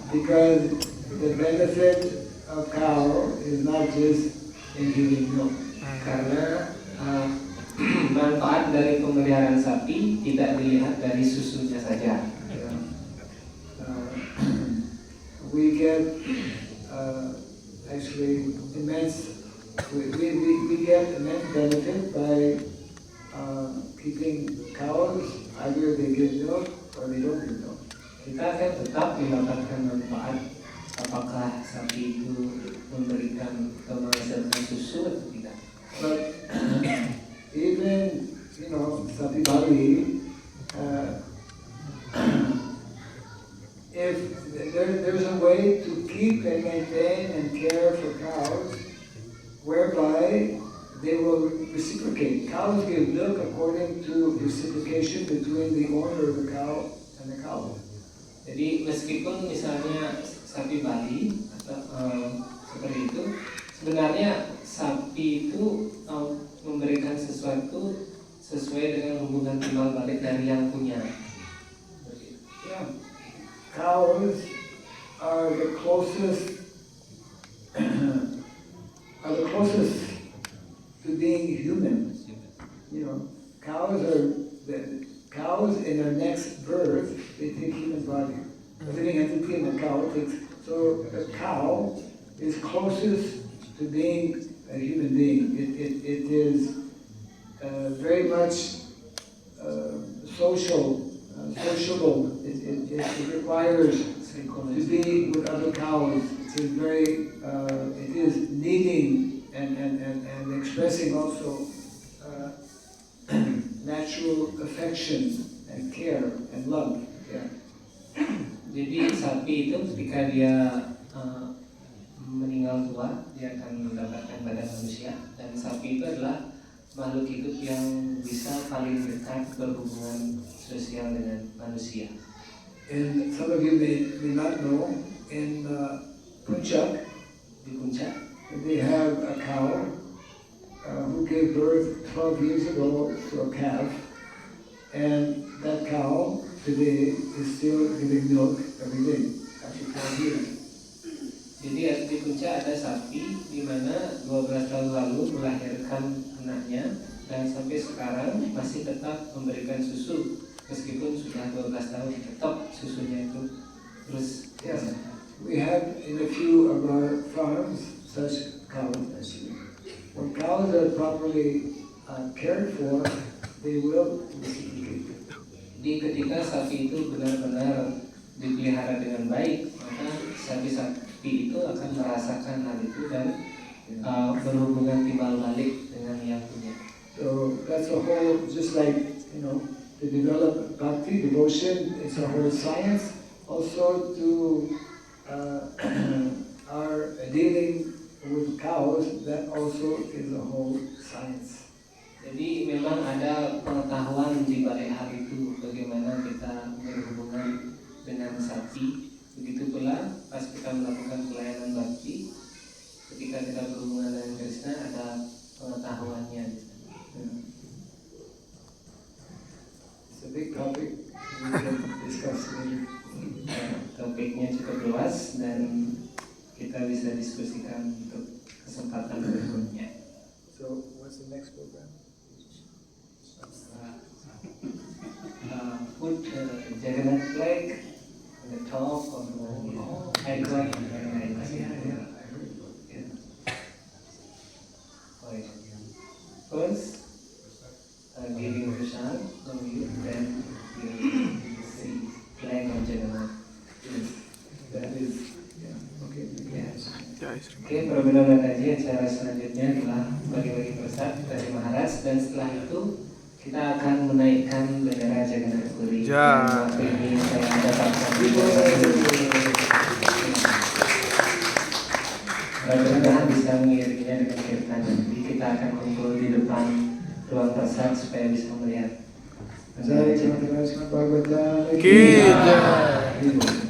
Speaker 1: Because the benefit of cow is not just in giving milk.
Speaker 2: Karena manfaat dari pemeliharaan sapi tidak dilihat dari susunya saja.
Speaker 1: We get actually immense. We get immense benefit by keeping cows. Either they give milk or they don't give milk.
Speaker 2: Kita akan tetap mendapatkan manfaat apakah sapi itu memberikan atau menghasilkan susu atau tidak.
Speaker 1: But even sapi Bali, if there's a way to keep and maintain and care for cows, whereby they will reciprocate. Cows give milk according to reciprocation between the owner of the cow and the cow.
Speaker 2: Jadi meskipun misalnya sapi Bali atau seperti itu, sebenarnya sapi itu memberikan sesuatu sesuai dengan hubungan timbal balik dari yang punya.
Speaker 1: Yeah. Cows are the closest to being human. Cows in their next birth, they take human body. Living entity in the cow takes. So the cow is closest to being a human being. It is very much sociable. It requires to be with other cows. It is needing and expressing also natural affection and care and love. Yeah.
Speaker 2: Jadi sapi itu ketika dia meninggal tua, dia akan mendapatkan badan manusia, dan sapi itu adalah makhluk hidup yang bisa paling dekat berhubungan sosial dengan manusia.
Speaker 1: And some of you may not know, in Puncak,
Speaker 2: Di puncak,
Speaker 1: they have a cow who gave birth 12 years ago to a calf, and that cow today is still giving milk every day after 12 years.
Speaker 2: jadi di puncak ada sapi di mana 12 tahun lalu melahirkan anaknya dan sampai sekarang masih tetap memberikan susu meskipun sudah 12 tahun tetap susunya itu terus.
Speaker 1: Yes. we have in a few of our farms such cows actually. When cows are properly cared for, they will reciprocate.
Speaker 2: Jadi ketika sapi itu benar-benar dipelihara dengan baik, maka sapi-sapi itu akan merasakan hal itu dan berhubungan timbal balik dengan yang punya.
Speaker 1: So that's a whole, just like, you know, to develop bhakti, devotion, it's a whole science. Also to our dealing with cows, that also is a whole science.
Speaker 2: Jadi memang ada pengetahuan di balik hal itu, bagaimana kita berhubungan dengan sapi. Begitu pula pas kita melakukan pelayanan bakti, ketika kita berhubungan dengan Krishna ada pengetahuannya di sana.
Speaker 1: It's a big topic, we can discuss later.
Speaker 2: Topiknya cukup luas dan kita bisa diskusikan untuk kesempatan berikutnya.
Speaker 1: So what's the next program?
Speaker 2: Put Jagannath flag on the top of the icon. First, giving Prashad from you, then you see flag of Jagannath.
Speaker 1: That is, yeah, okay.
Speaker 2: Oke, perbedaan tadi acara selanjutnya adalah bagi-bagi prasad dari Maharaj, dan setelah itu kita akan menaikkan bendera Jagannath Puri.
Speaker 3: Ya.
Speaker 2: Dan waktu ini saya ada paksa mudah-mudahan bisa mengiringinya dengan kirtan. Jadi kita akan kumpul di depan ruang prasad supaya bisa melihat.
Speaker 1: Jai Srimad Bhagavatam
Speaker 3: Ki Jai.